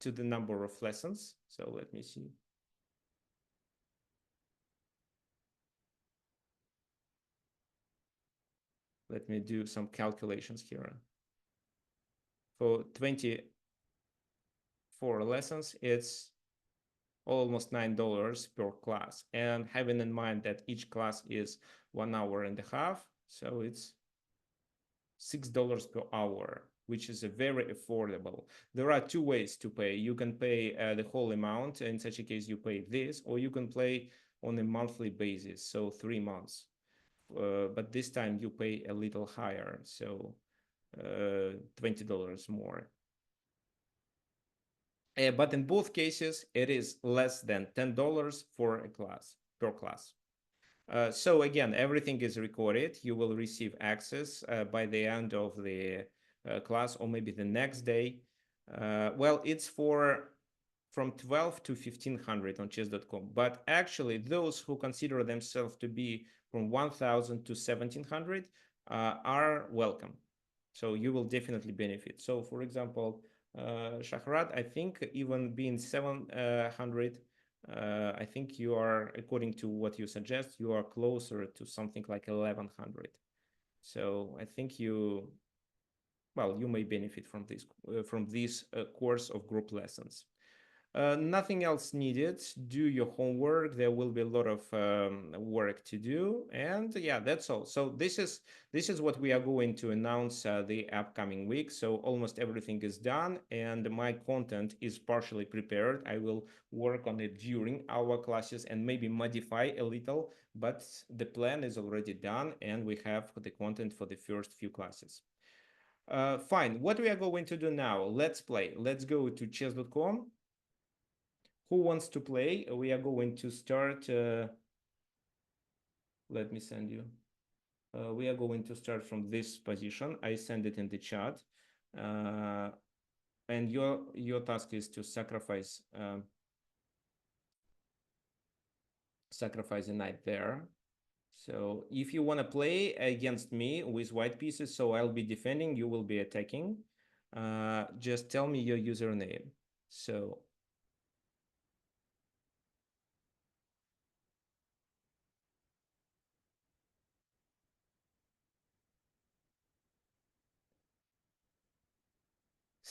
to the number of lessons. So let me see. Let me do some calculations here. For 24 lessons, it's almost $9 per class. And having in mind that each class is 1 hour and a half, so it's $6 per hour, which is a very affordable. There are two ways to pay. You can pay the whole amount. In such a case, you pay this, or you can pay on a monthly basis, so 3 months. But this time you pay a little higher, so $20 more. But in both cases, it is less than $10 for a class, per class. So again, everything is recorded. You will receive access by the end of the class, or maybe the next day. It's from 12 to 1500 on chess.com. But actually, those who consider themselves to be from 1000 to 1700 are welcome. So you will definitely benefit. So for example, Shahrat, I think even being 700, I think you are, according to what you suggest, you are closer to something like 1100. So I think you may benefit from this course of group lessons. Nothing else needed. Do your homework. There will be a lot of work to do, and yeah, that's all. So this is what we are going to announce the upcoming week. So almost everything is done, and my content is partially prepared. I will work on it during our classes and maybe modify a little, but the plan is already done, and we have the content for the first few classes. Fine. What we are going to do now? Let's play. Let's go to chess.com. Who wants to play? We are going to start. Let me send you. We are going to start from this position. I send it in the chat. And your task is to sacrifice a knight there. So if you want to play against me with white pieces, so I'll be defending, you will be attacking. Just tell me your username. So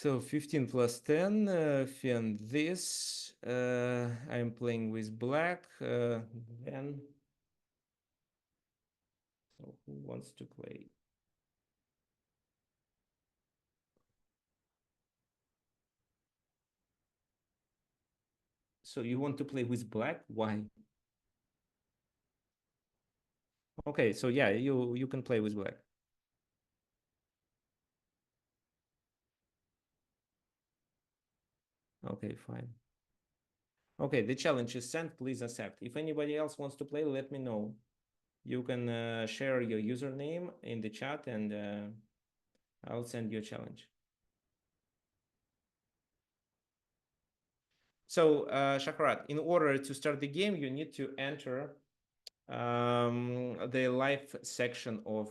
So 15 plus 10, and this, I'm playing with black, then, so who wants to play? So you want to play with black? Why? Okay, so yeah, you can play with black. Okay, fine. Okay, the challenge is sent. Please accept. If anybody else wants to play, let me know. You can share your username in the chat, and I'll send you a challenge. So, Shakarat, in order to start the game, you need to enter the live section of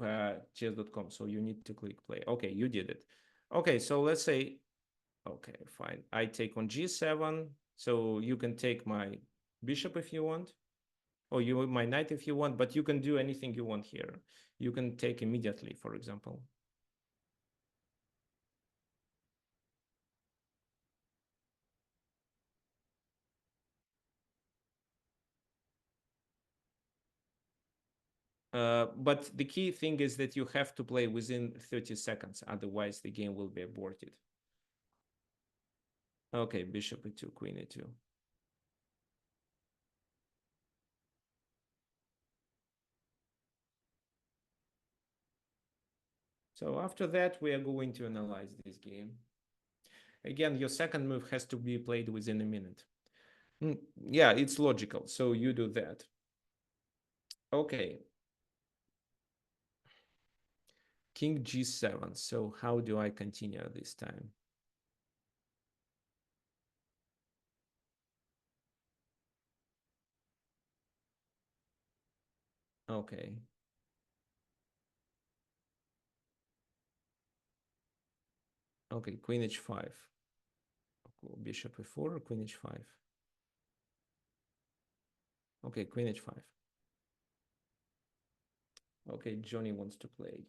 chess.com. So you need to click play. Okay, you did it. Okay, so let's say, okay, fine. I take on g7. So you can take my bishop if you want, or you my knight if you want, but you can do anything you want here. You can take immediately, for example. But the key thing is that you have to play within 30 seconds, otherwise the game will be aborted. Okay, bishop e2, queen e2. So after that, we are going to analyze this game. Again, your second move has to be played within a minute. Yeah, it's logical. So you do that. Okay. King g7. So how do I continue this time? Okay. Okay, queen h5. Bishop e4 or queen h5? Okay, queen h5. Okay, Johnny wants to play.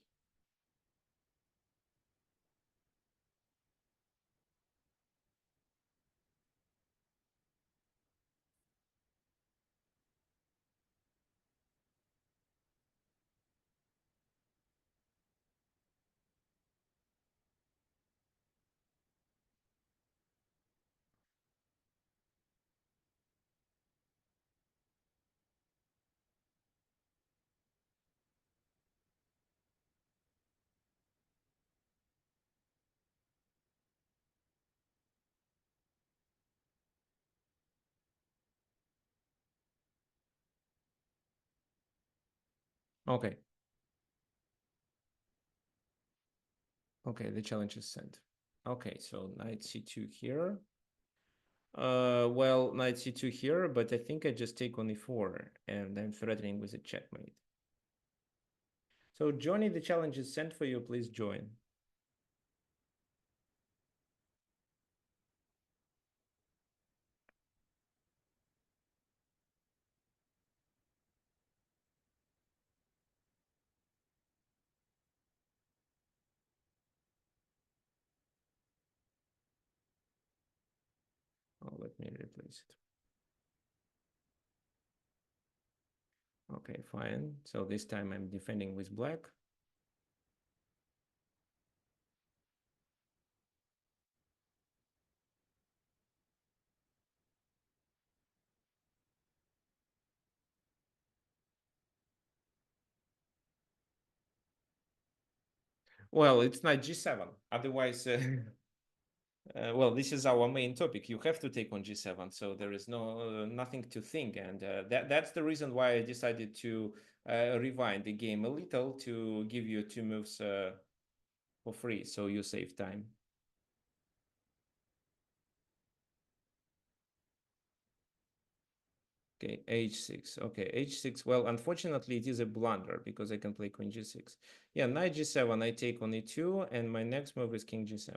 Okay. Okay, the challenge is sent. Okay, so knight c2 here. Well, knight c2 here, but I think I just take on e4, and I'm threatening with a checkmate. So, Johnny, the challenge is sent for you. Please join. Oh, let me replace it. Okay, fine. So this time I'm defending with black. Well, it's not g7. Otherwise, well, this is our main topic. You have to take on g7, so there is no nothing to think, and that's the reason why I decided to rewind the game a little to give you two moves for free, so you save time. Okay, h6. Okay, h6. Well, unfortunately, it is a blunder because I can play queen g6. Yeah, knight g7. I take on e2, and my next move is king g7.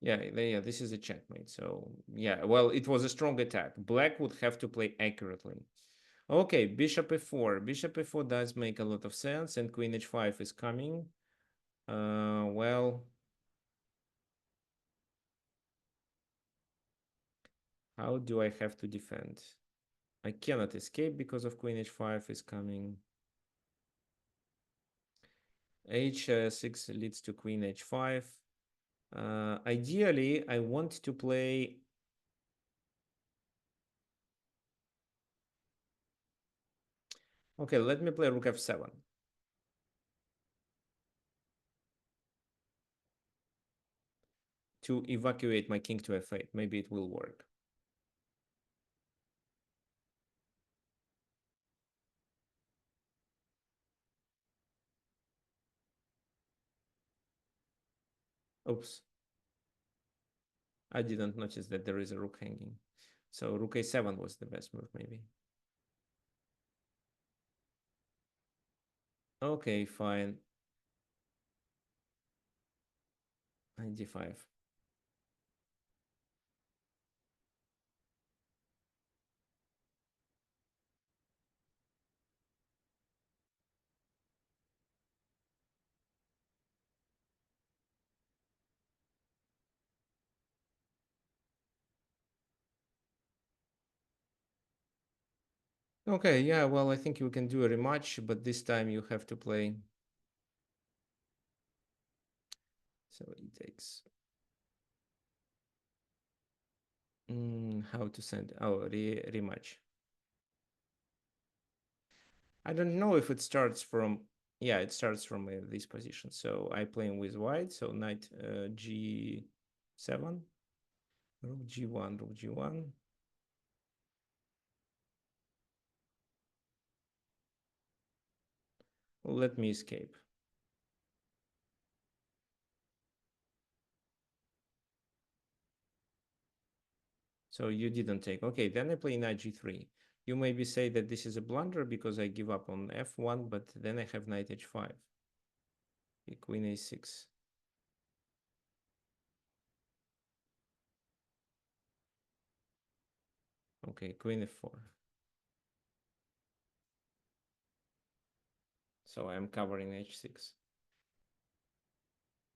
Yeah, this is a checkmate. So, yeah, well, it was a strong attack. Black would have to play accurately. Okay, bishop e4. Bishop e4 does make a lot of sense, and queen h5 is coming. Well, how do I have to defend? I cannot escape because of queen h5 is coming. H6 leads to queen h5. Ideally, I want to play. Okay, let me play rook f7 to evacuate my king to f8. Maybe it will work. Oops. I didn't notice that there is a rook hanging. So rook a7 was the best move, maybe. Okay, fine. Knight d5. Okay, yeah, well, I think you can do a rematch, but this time you have to play. So it takes. How to send? Oh, rematch. I don't know if it starts from. Yeah, it starts from this position. So I playing with white. So knight g7, rook g1, rook g1. Let me escape. So you didn't take. Okay, then I play knight g3. You maybe say that this is a blunder because I give up on f1, but then I have knight h5. Queen a6. Okay, queen f4. So I'm covering h6.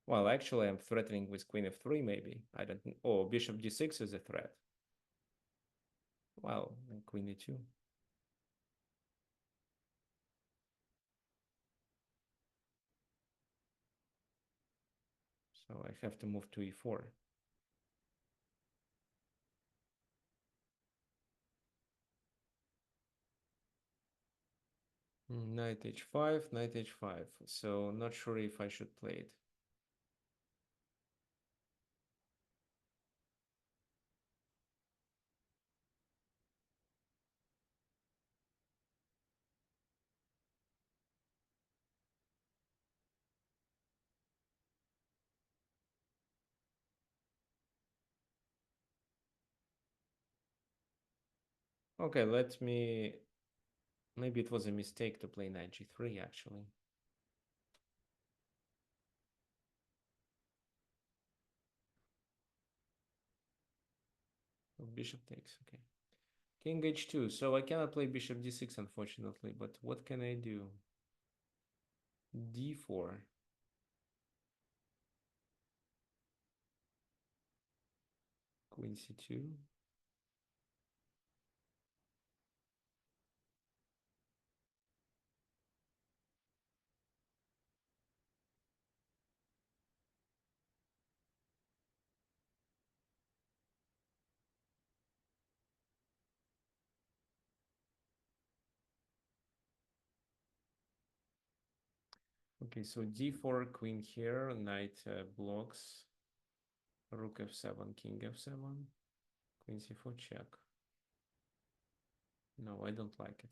Well, actually, I'm threatening with queen f3, maybe. I don't know. Oh, bishop g6 is a threat. Well, queen e2. So I have to move to e4. Knight h5, knight h5. So not sure if I should play it. Okay, let me. Maybe it was a mistake to play knight g3, actually. Oh, bishop takes, okay. King h2. So I cannot play bishop d6, unfortunately, but what can I do? d4. Queen c2. Okay, so d4, queen here, knight blocks, rook f7, king f7, queen c4 check. No, I don't like it.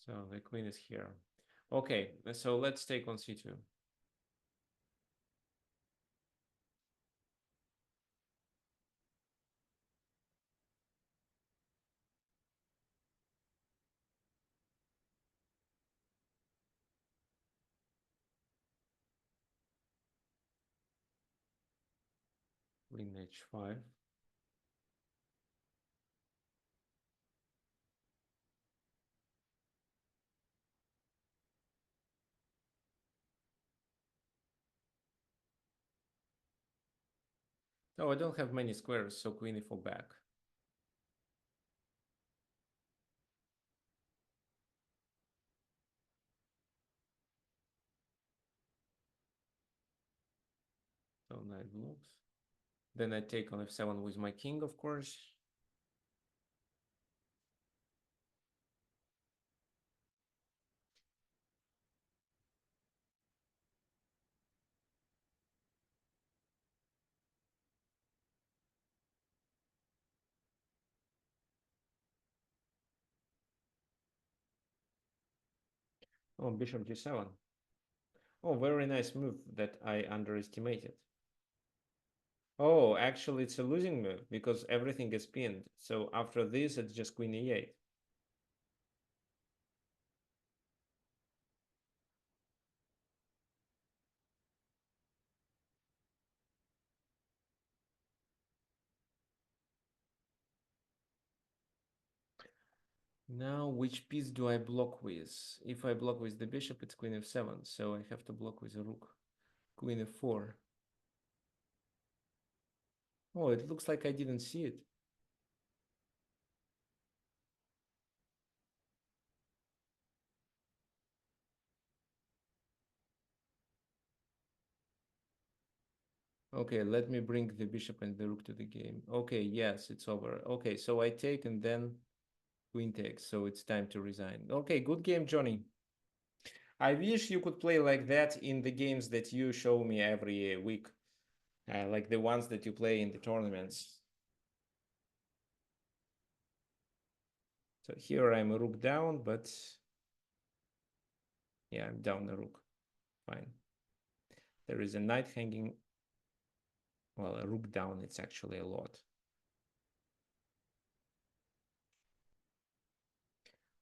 So the queen is here. Okay, so let's take on c2. Queen h5. Oh, I don't have many squares, so queen e4 back. So knight blocks. Then I take on f7 with my king, of course. Oh, bishop g7. Oh, very nice move that I underestimated. Oh, actually, it's a losing move because everything is pinned. So after this, it's just queen e8. Now, which piece do I block with? If I block with the bishop, it's queen f7. So I have to block with a rook. Queen f4. Oh, it looks like I didn't see it. Okay, let me bring the bishop and the rook to the game. Okay, yes, it's over. Okay, so I take and then queen takes. So it's time to resign. Okay, good game, Johnny. I wish you could play like that in the games that you show me every week, like the ones that you play in the tournaments. So here I'm a rook down, but yeah, I'm down a rook. Fine. There is a knight hanging. Well, a rook down, it's actually a lot.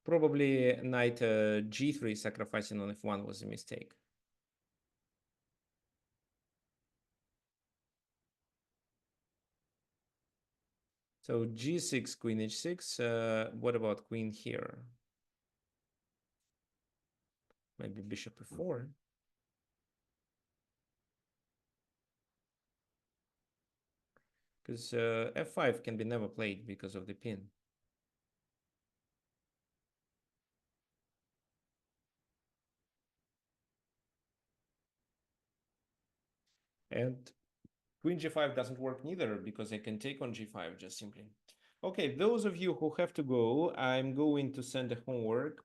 Probably knight g3 sacrificing on f1 was a mistake. So g6, queen h6. What about queen here? Maybe bishop e4. Because f5 can be never played because of the pin. And queen g5 doesn't work neither because I can take on g5 just simply. Okay, those of you who have to go, I'm going to send a homework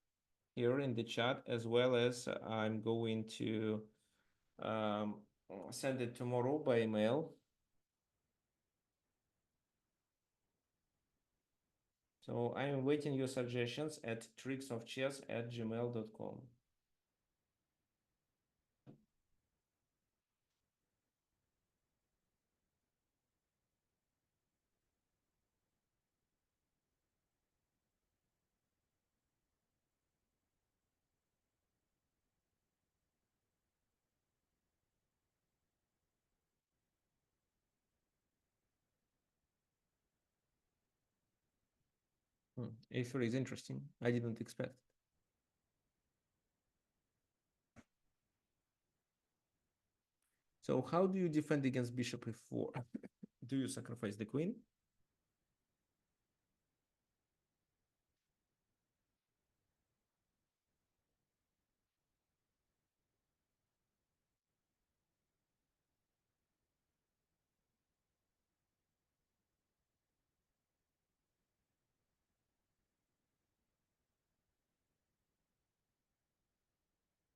here in the chat, as well as I'm going to um, send it tomorrow by email. So I am waiting your suggestions at tricksofchess@gmail.com. A3 is interesting. I didn't expect. So how do you defend against bishop f4? Do you sacrifice the queen?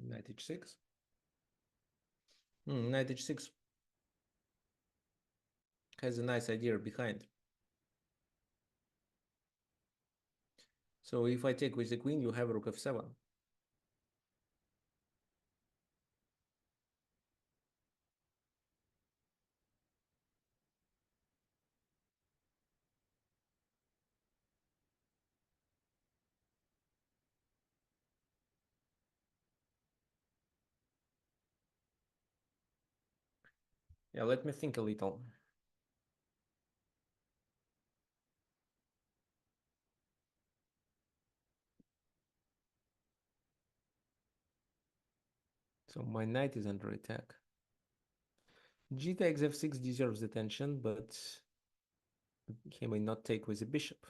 Knight h6. Knight h6 has a nice idea behind. So if I take with the queen, you have rook f7. Yeah, let me think a little. So my knight is under attack. G takes f6 deserves attention, but he may not take with a bishop.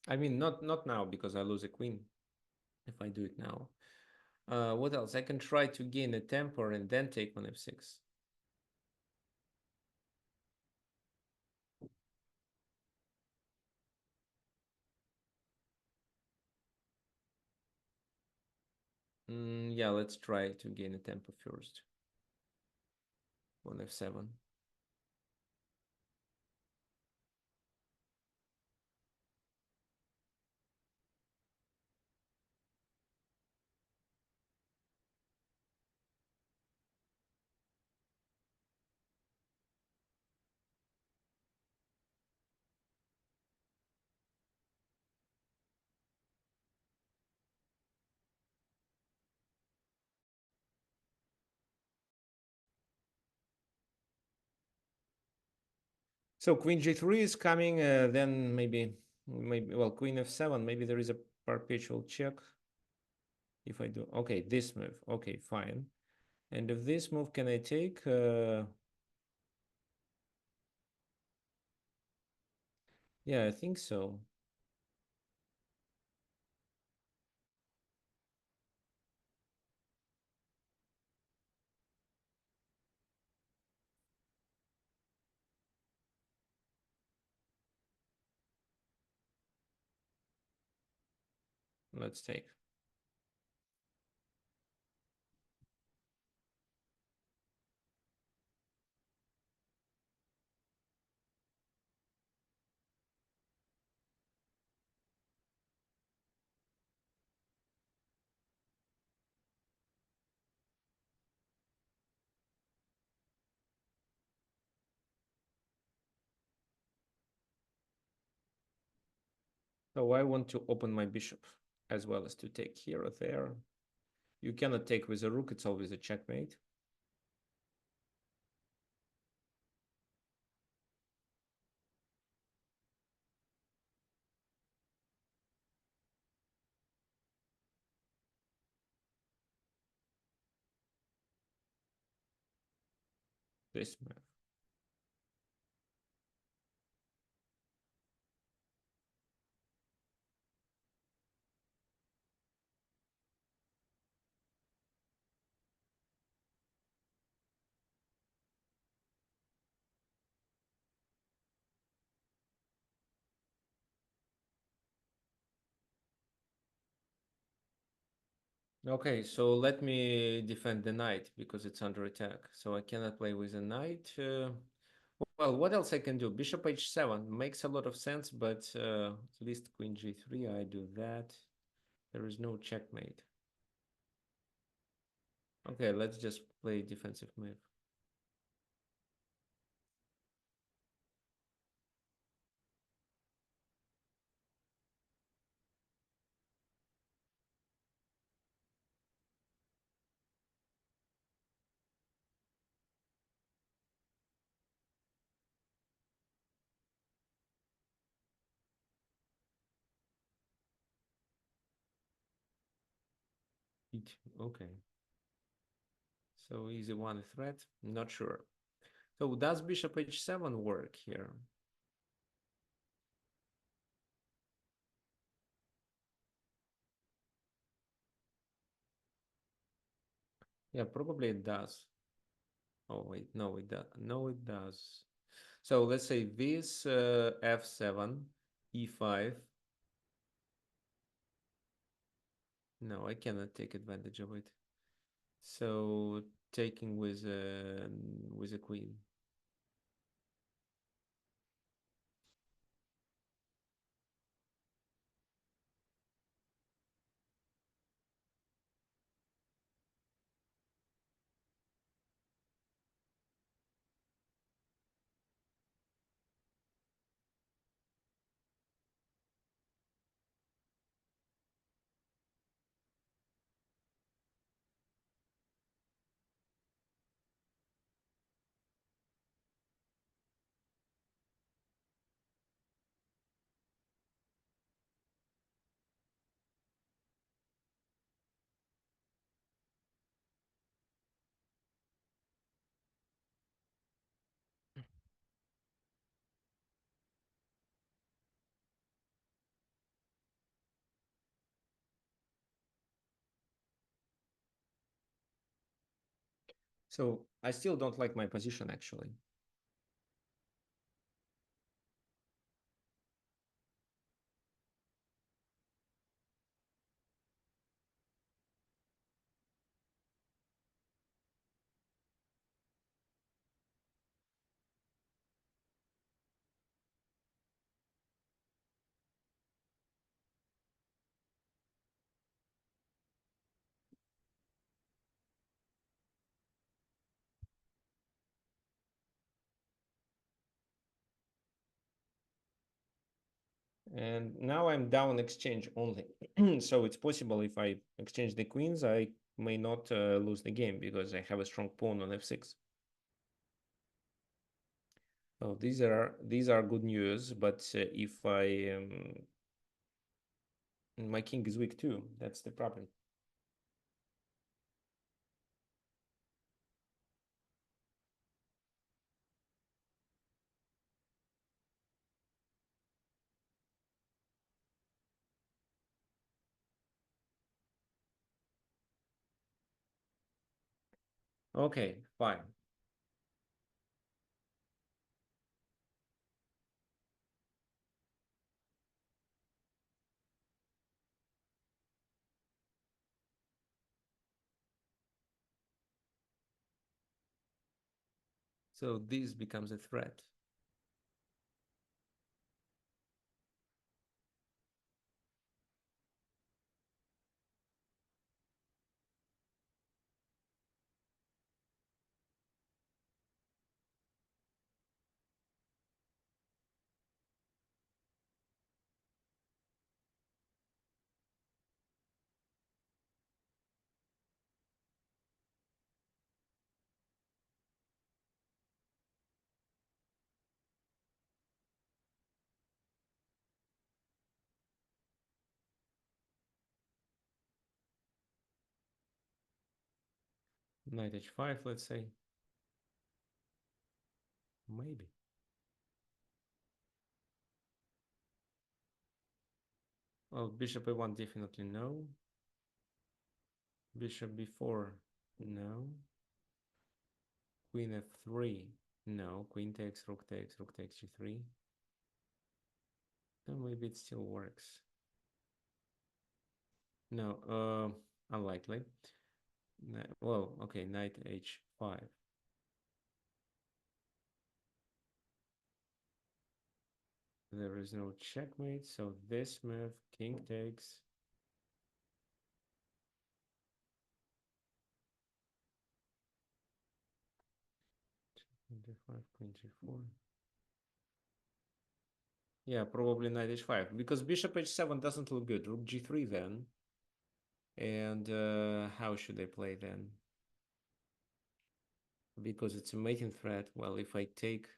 I mean, not now, because I lose a queen if I do it now. What else? I can try to gain a tempo and then take on f6. Yeah, let's try to gain a tempo first. On f7. So queen g3 is coming, then maybe, well, queen f7, maybe there is a perpetual check. If I do, okay, this move, okay, fine. And if this move, can I take? Yeah, I think so. Let's take. So I want to open my bishop as well as to take here or there. You cannot take with a rook, it's always a checkmate. This move. Okay, so let me defend the knight because it's under attack. So I cannot play with a knight. Well, what else I can do? Bishop h7 makes a lot of sense, but at least queen g3, I do that. There is no checkmate. Okay, let's just play defensive move. Okay, so easy one threat. Not sure. So does bishop h7 work here? Yeah, probably it does. Oh wait, no, it does. No, it does. So let's say this f7, e5. No, I cannot take advantage of it. So taking with a queen. So I still don't like my position, actually. And now I'm down exchange only. So it's possible if I exchange the queens, I may not lose the game because I have a strong pawn on f6. Oh, these are good news, but if I my king is weak too, that's the problem. Okay, fine. So this becomes a threat. Knight h5, let's say. Maybe. Well, bishop a1 definitely no. Bishop b4, no. Queen f3, no. Queen takes, rook g3. Then maybe it still works. No, unlikely. Well, okay, knight h5. There is no checkmate, so this move, king takes. d5, queen g4. Yeah, probably knight h5, because bishop h7 doesn't look good. Rook g3 then. And how should I play then? Because it's a mating threat. Well, if I take...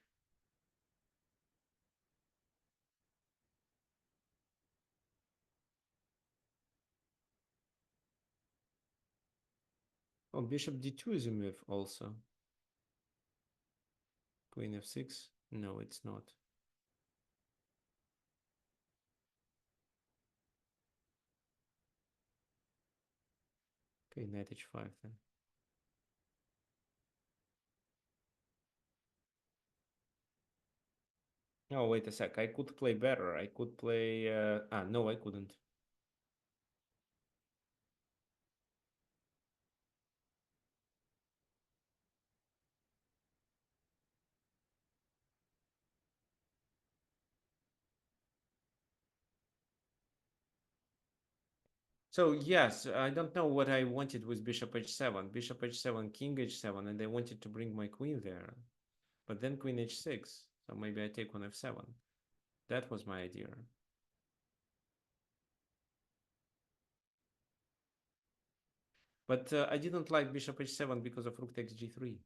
Oh, bishop d2 is a move also. Queen f6? No, it's not. Okay, knight h5 then. Oh, wait a sec. I could play better. I could play... no, I couldn't. So yes, I don't know what I wanted with bishop h7. Bishop h7, king h7, and I wanted to bring my queen there. But then queen h6. So maybe I take on f7. That was my idea. But I didn't like bishop h7 because of rook takes g3.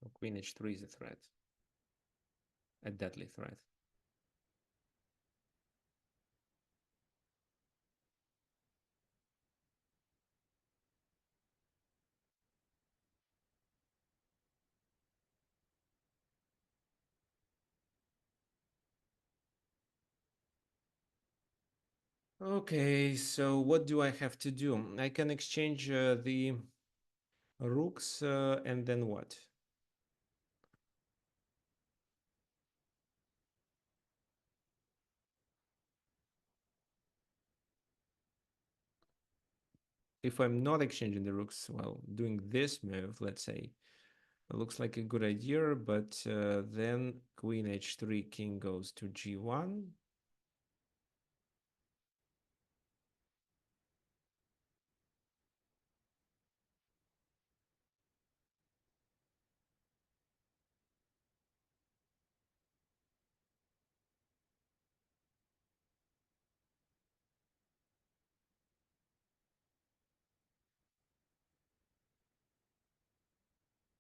So queen h3 is a threat, a deadly threat. Okay, so what do I have to do? I can exchange the rooks and then what? If I'm not exchanging the rooks, well, doing this move, let's say, it looks like a good idea, but then queen h3, king goes to g1.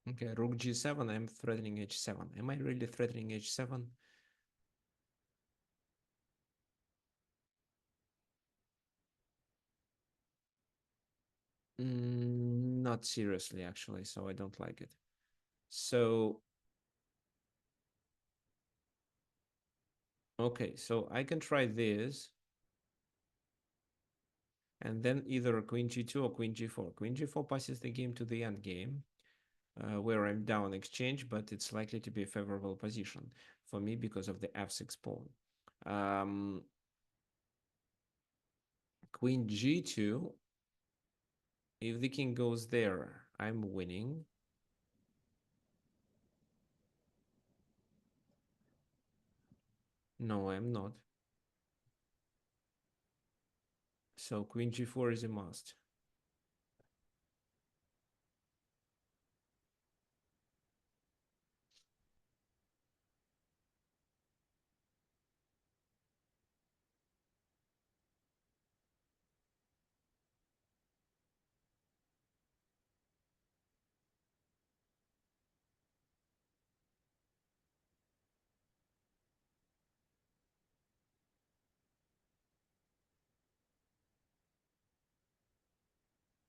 Okay, rook g7, I'm threatening h7. Am I really threatening h7? Not seriously, actually, so I don't like it. So, okay, so I can try this, and then either queen g2 or queen g4. Queen g4 passes the game to the end game, where I'm down exchange, but it's likely to be a favorable position for me because of the f6 pawn. Queen g2, if the king goes there, I'm winning. No, I'm not. So queen g4 is a must.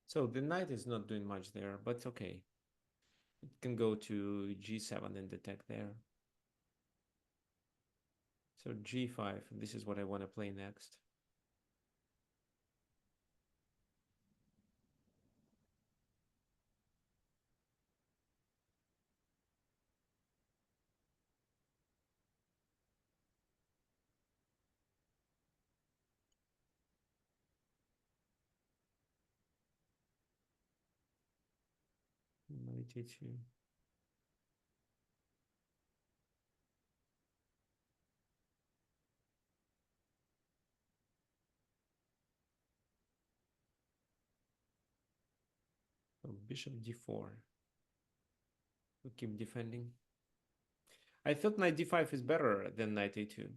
So the knight is not doing much there, but okay. It can go to g7 and attack there. So g5, this is what I want to play next. Knight e2. So bishop d4. We keep defending. I thought knight d5 is better than knight a2.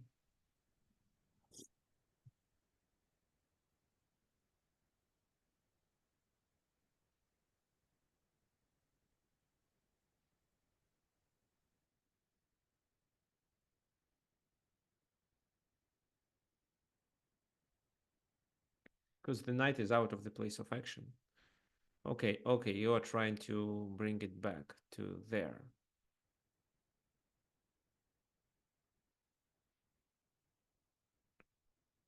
Because the knight is out of the place of action. Okay, okay, you are trying to bring it back to there.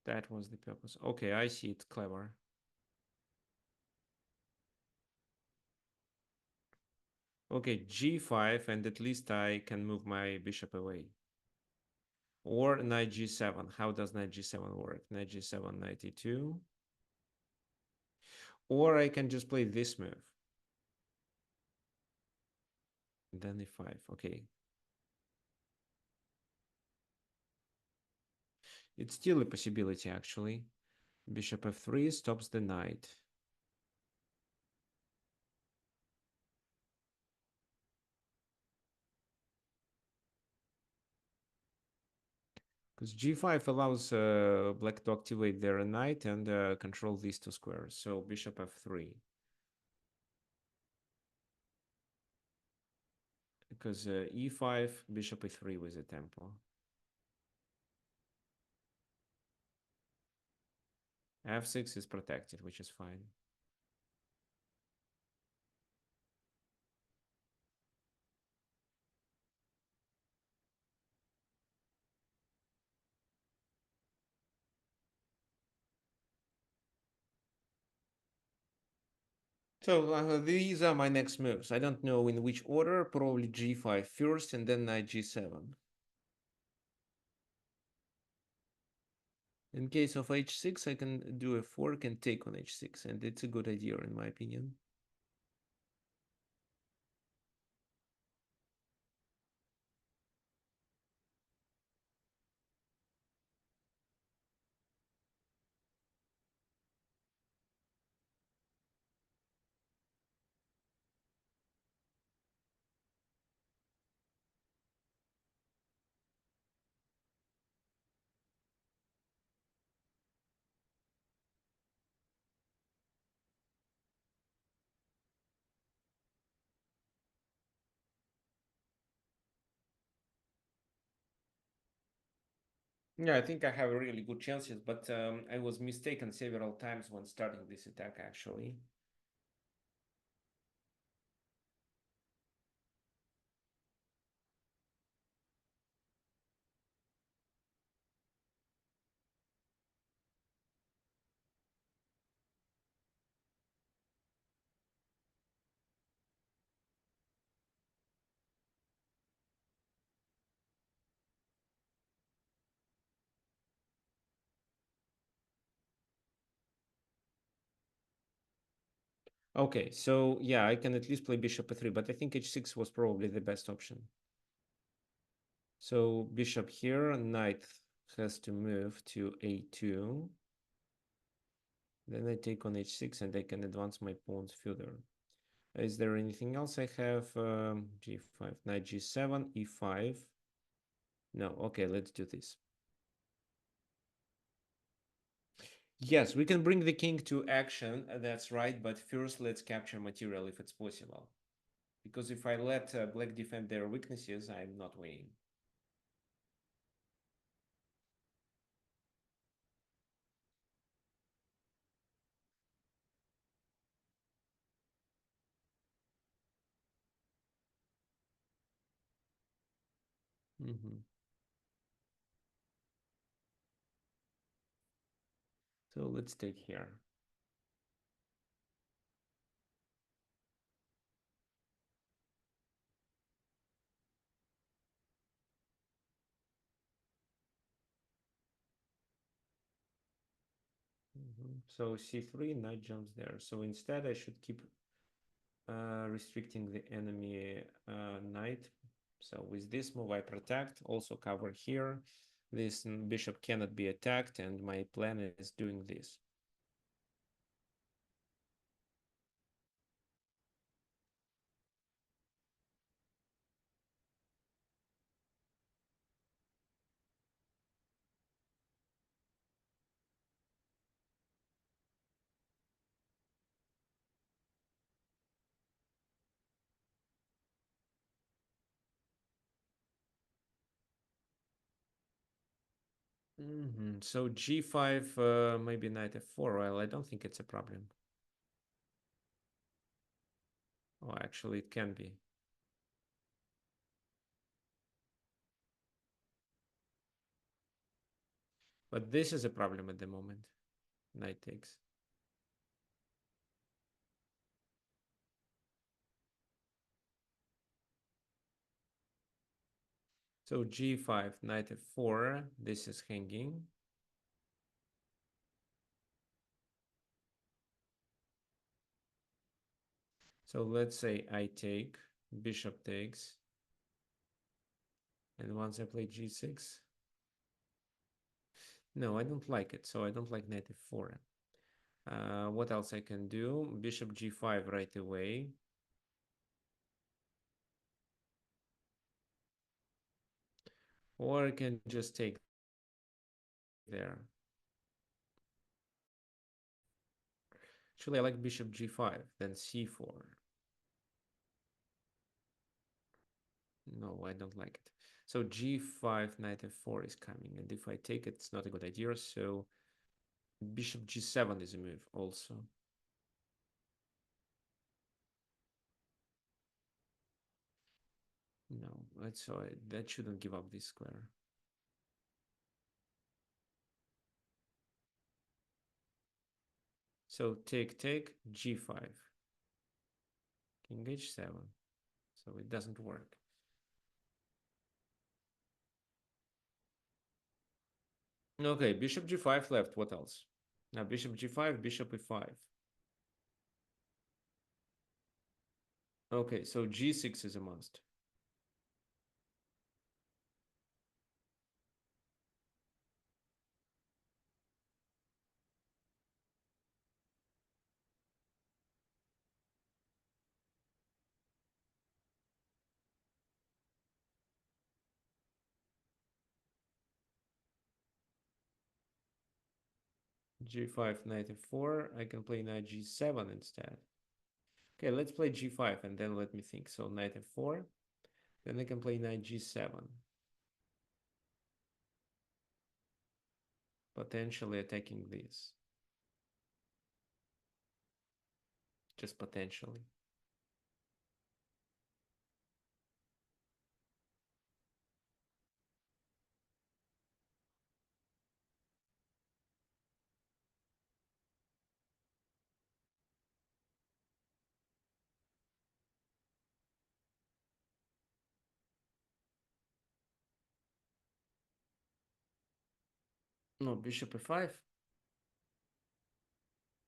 That was the purpose. Okay, I see it. Clever. Okay, g5, and at least I can move my bishop away. Or knight g7. How does knight g7 work? Knight g7, knight e2. Or I can just play this move. Then e5. Okay. It's still a possibility, actually. Bishop f3 stops the knight. Because g5 allows black to activate their knight and control these two squares. So bishop f3. Because e5, bishop e3 with a tempo. f6 is protected, which is fine. So these are my next moves. I don't know in which order. Probably g5 first and then knight g7. In case of h6, I can do a fork and take on h6, and it's a good idea in my opinion. Yeah, I think I have really good chances, but I was mistaken several times when starting this attack actually. Okay, so yeah, I can at least play bishop a3, but I think h6 was probably the best option. So bishop here, knight has to move to a2. Then I take on h6 and I can advance my pawns further. Is there anything else I have? G5, knight g7, e5. No, okay, let's do this. Yes, we can bring the king to action, that's right, but first let's capture material if it's possible. Because if I let black defend their weaknesses, I'm not winning. Mhm. So let's take here. So c3, knight jumps there. So instead I should keep restricting the enemy knight. So with this move I protect, also cover here. This bishop cannot be attacked, and my plan is doing this. So g5, maybe knight f4. Well, I don't think it's a problem. Oh, actually, it can be. But this is a problem at the moment. Knight takes. So g5, knight f4. This is hanging. So let's say I take, bishop takes. And once I play g6, no, I don't like it. So I don't like knight f4. What else I can do? Bishop g5 right away. Or I can just take there. Actually, I like bishop g5, then c4. No, I don't like it. So g5, knight f4 is coming. And if I take it, it's not a good idea. So bishop g7 is a move also. No, that's so that shouldn't give up this square. So take, g5. King h7. So it doesn't work. Okay, bishop g5 left. What else? Now bishop g5, bishop e5. Okay, so g6 is a must. g5, knight f4. I can play knight g7 instead. Okay, let's play g5 and then let me think. So knight f4. Then I can play knight g7. Potentially attacking this. Just potentially. No, bishop f5.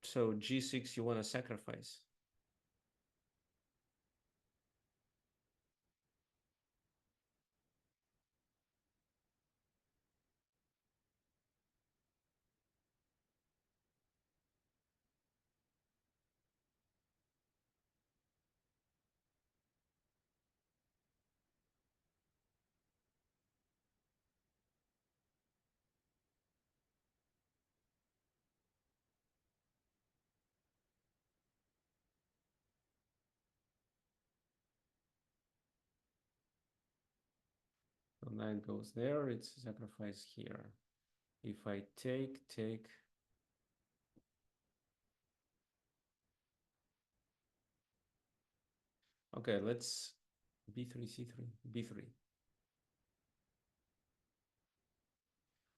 So g6 you want to sacrifice. So knight goes there, it's sacrifice here. If I take. Okay, let's b3, c3, b3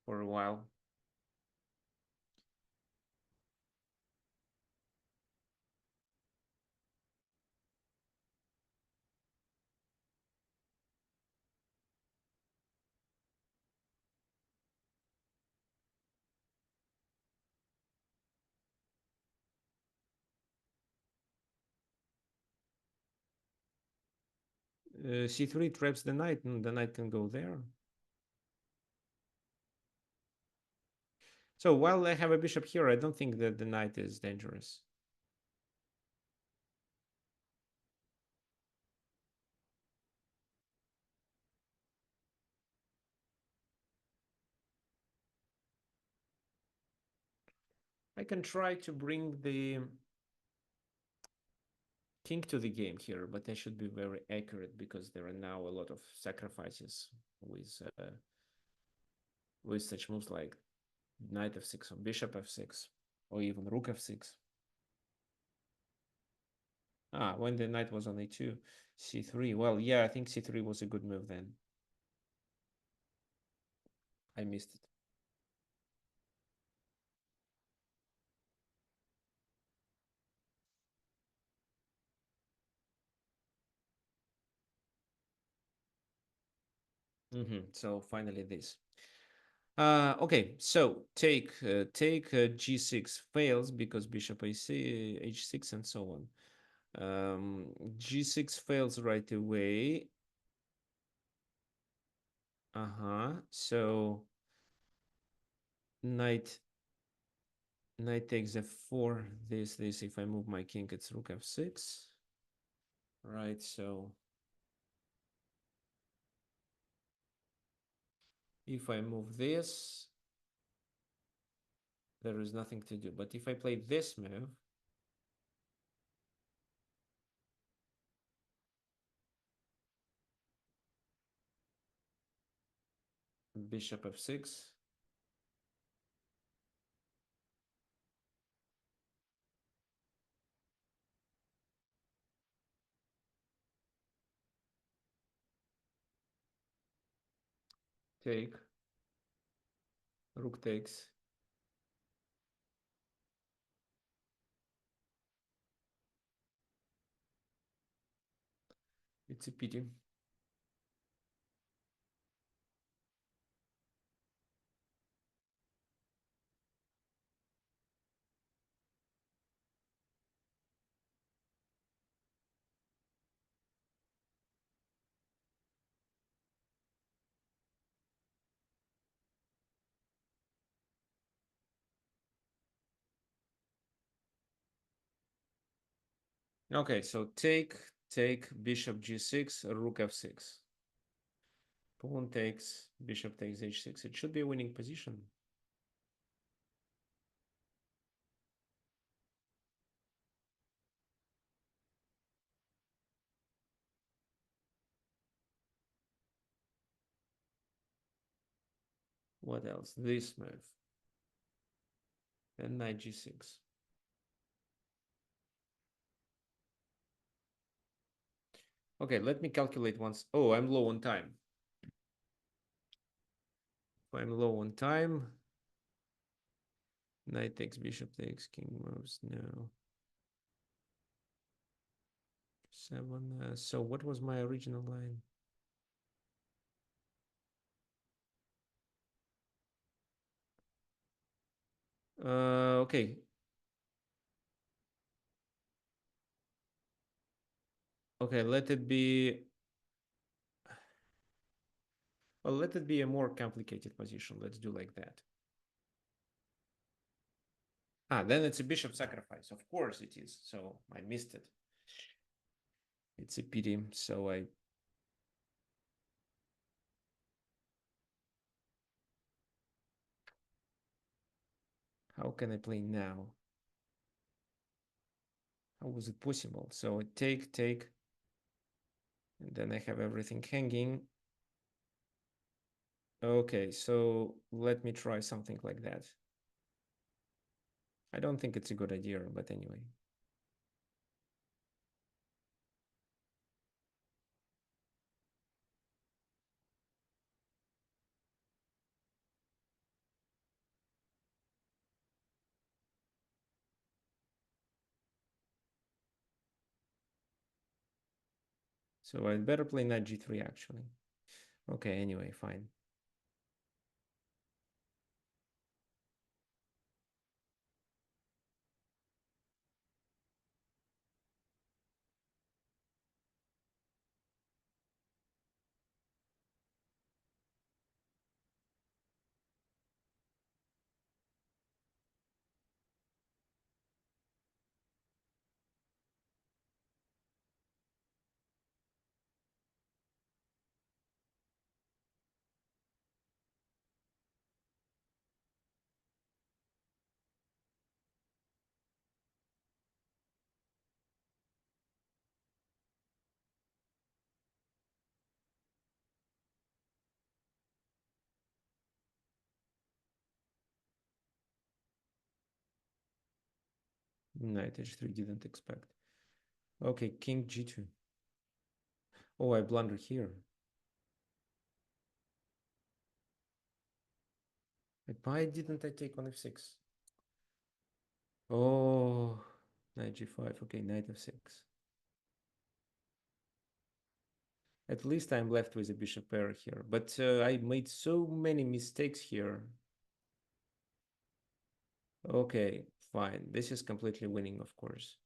for a while. C3 traps the knight, and the knight can go there. So while I have a bishop here, I don't think that the knight is dangerous. I can try to bring the king to the game here, but I should be very accurate because there are now a lot of sacrifices with such moves like knight f6 or bishop f6 or even rook f6. When the knight was on a2, c3. Well, yeah, I think c3 was a good move then. I missed it. So finally this. Okay, so take g6 fails because bishop ac h6 and so on. G6 fails right away. So knight takes f4. This. If I move my king, it's rook f6. Right. So if I move this, there is nothing to do. But if I play this move, bishop f6. Take. Rook takes. It's a pity. Okay, so take bishop g6, rook f6. Pawn takes, bishop takes h6. It should be a winning position. What else? This move. And knight g6. Okay, let me calculate once. Oh, I'm low on time. If I'm low on time, knight takes, bishop takes, king moves. No. 7. So what was my original line? Okay. Okay, let it be. Well, let it be a more complicated position. Let's do like that. Ah, then it's a bishop sacrifice. Of course it is. So I missed it. It's a pity. So I. How can I play now? How was it possible? So I take, and then I have everything hanging. Okay, so let me try something like that. I don't think it's a good idea, but anyway. So I'd better play knight g3 actually. Okay, anyway, fine. Knight h3 didn't expect. Okay, king g2. Oh, I blundered here. Why didn't I take on f6? Oh, knight g5. Okay, knight f6. At least I'm left with a bishop pair here. But I made so many mistakes here. Okay, fine. This is completely winning, of course.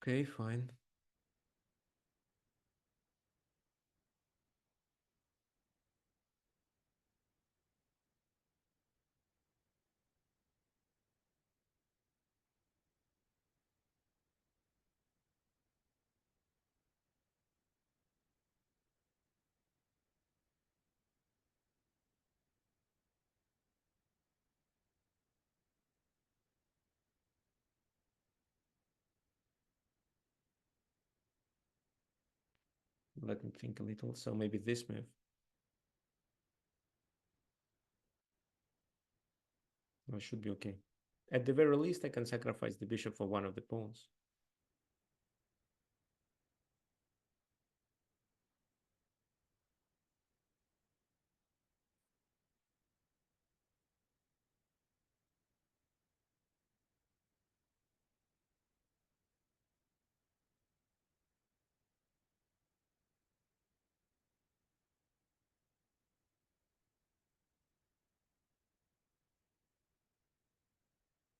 Okay, fine. Let me think a little. So maybe this move. That should be okay. At the very least, I can sacrifice the bishop for one of the pawns.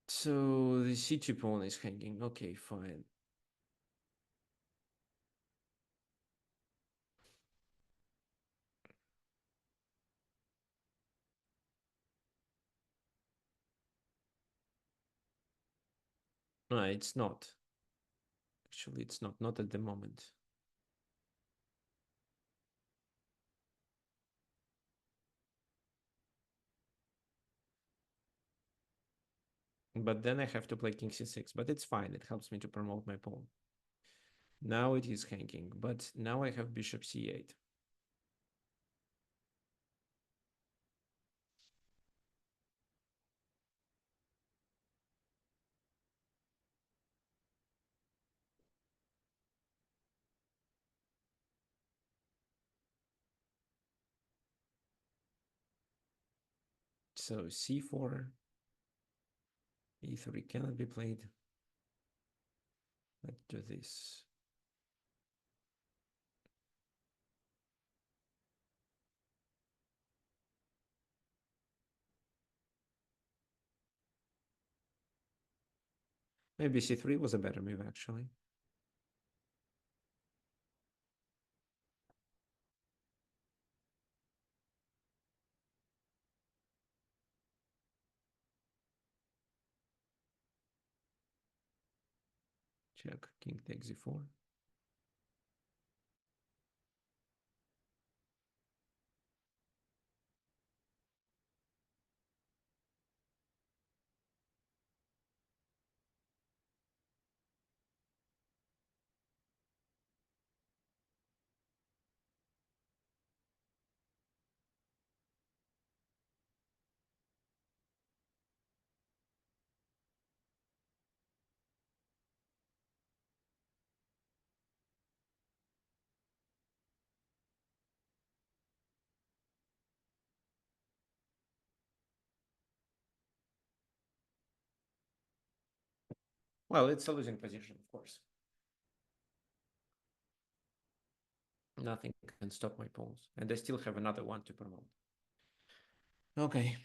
So the c2 pawn is hanging. Okay, fine. No, it's not. Actually, it's not at the moment. But then I have to play king c6, but it's fine. It helps me to promote my pawn. Now it is hanging, but now I have bishop c8. So c4, e3 cannot be played. Let's do this. Maybe c3 was a better move, actually. Check, king takes e4. Well, it's a losing position, of course. Nothing can stop my pawns. And I still have another one to promote. Okay.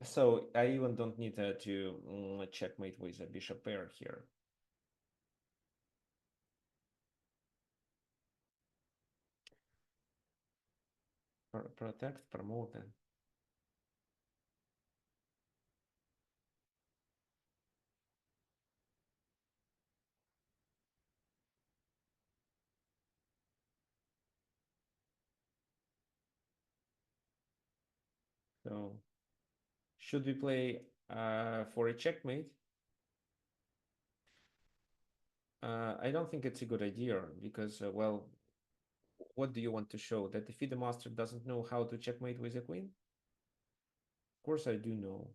So I even don't need to checkmate with a bishop pair here. Protect, promote, then. So should we play for a checkmate? I don't think it's a good idea because, well, what do you want to show? That the FIDE master doesn't know how to checkmate with a queen? Of course I do know.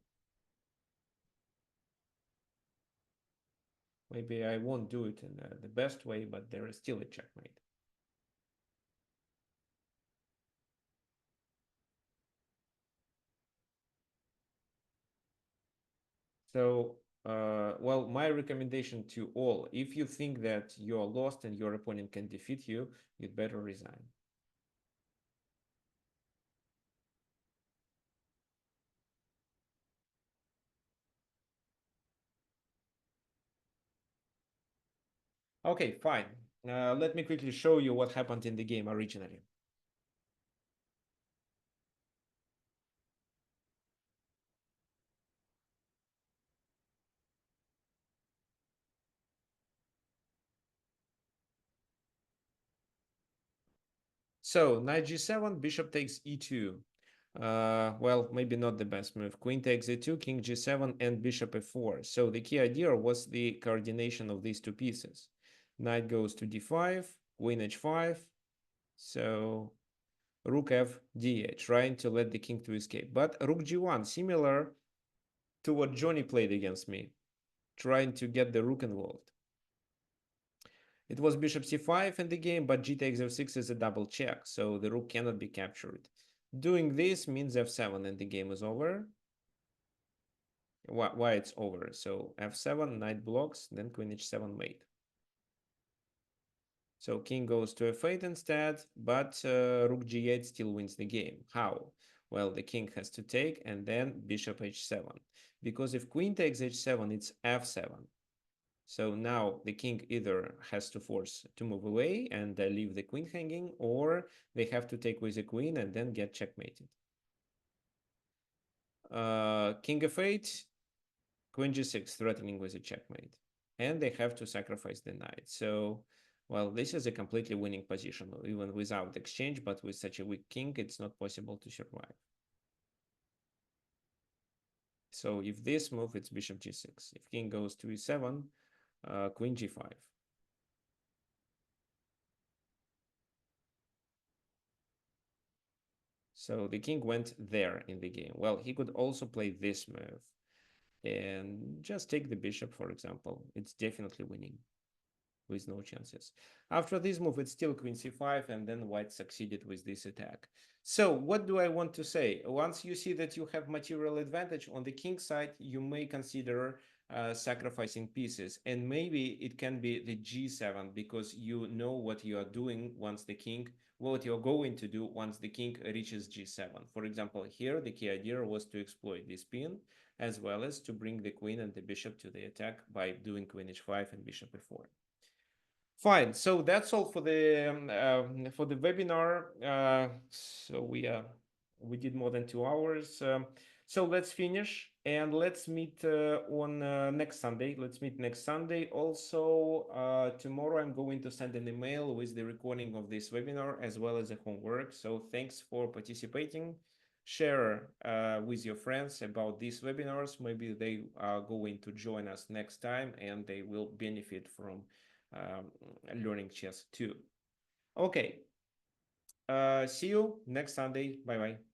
Maybe I won't do it in the best way, but there is still a checkmate. So, well, my recommendation to all, if you think that you're lost and your opponent can defeat you, you'd better resign. Okay, fine. Let me quickly show you what happened in the game originally. So knight g7, bishop takes e2. Well, maybe not the best move. Queen takes e2, king g7, and bishop f4. So the key idea was the coordination of these two pieces. Knight goes to d5, queen h5. So rook f d8, trying to let the king to escape. But rook g1, similar to what Johnny played against me, trying to get the rook involved. It was bishop c5 in the game, but g takes f6 is a double check, so the rook cannot be captured. Doing this means f7 and the game is over. Why it's over? So f7, knight blocks, then queen h7 mate. So king goes to f8 instead, but rook g8 still wins the game. How? Well, the king has to take and then bishop h7. Because if queen takes h7, it's f7. So now the king either has to force to move away and leave the queen hanging, or they have to take with the queen and then get checkmated. King f8, queen g6, threatening with a checkmate. And they have to sacrifice the knight. So, well, this is a completely winning position, even without exchange, but with such a weak king, it's not possible to survive. So if this move, it's bishop g6. If king goes to e7, queen g5. So the king went there in the game. Well, he could also play this move and just take the bishop, for example. It's definitely winning with no chances. After this move, it's still queen c5, and then white succeeded with this attack. So what do I want to say? Once you see that you have material advantage on the king side, you may consider sacrificing pieces, and maybe it can be the g7 because you know what you are doing once the king, what you're going to do once the king reaches g7. For example, here the key idea was to exploit this pin as well as to bring the queen and the bishop to the attack by doing queen h5 and bishop e4. Fine. So that's all for the webinar. So we did more than 2 hours. So let's finish and let's meet on next Sunday. Let's meet next Sunday. Also, tomorrow I'm going to send an email with the recording of this webinar as well as the homework. So thanks for participating. Share with your friends about these webinars. Maybe they are going to join us next time and they will benefit from um, learning chess too. Okay. See you next Sunday. Bye bye.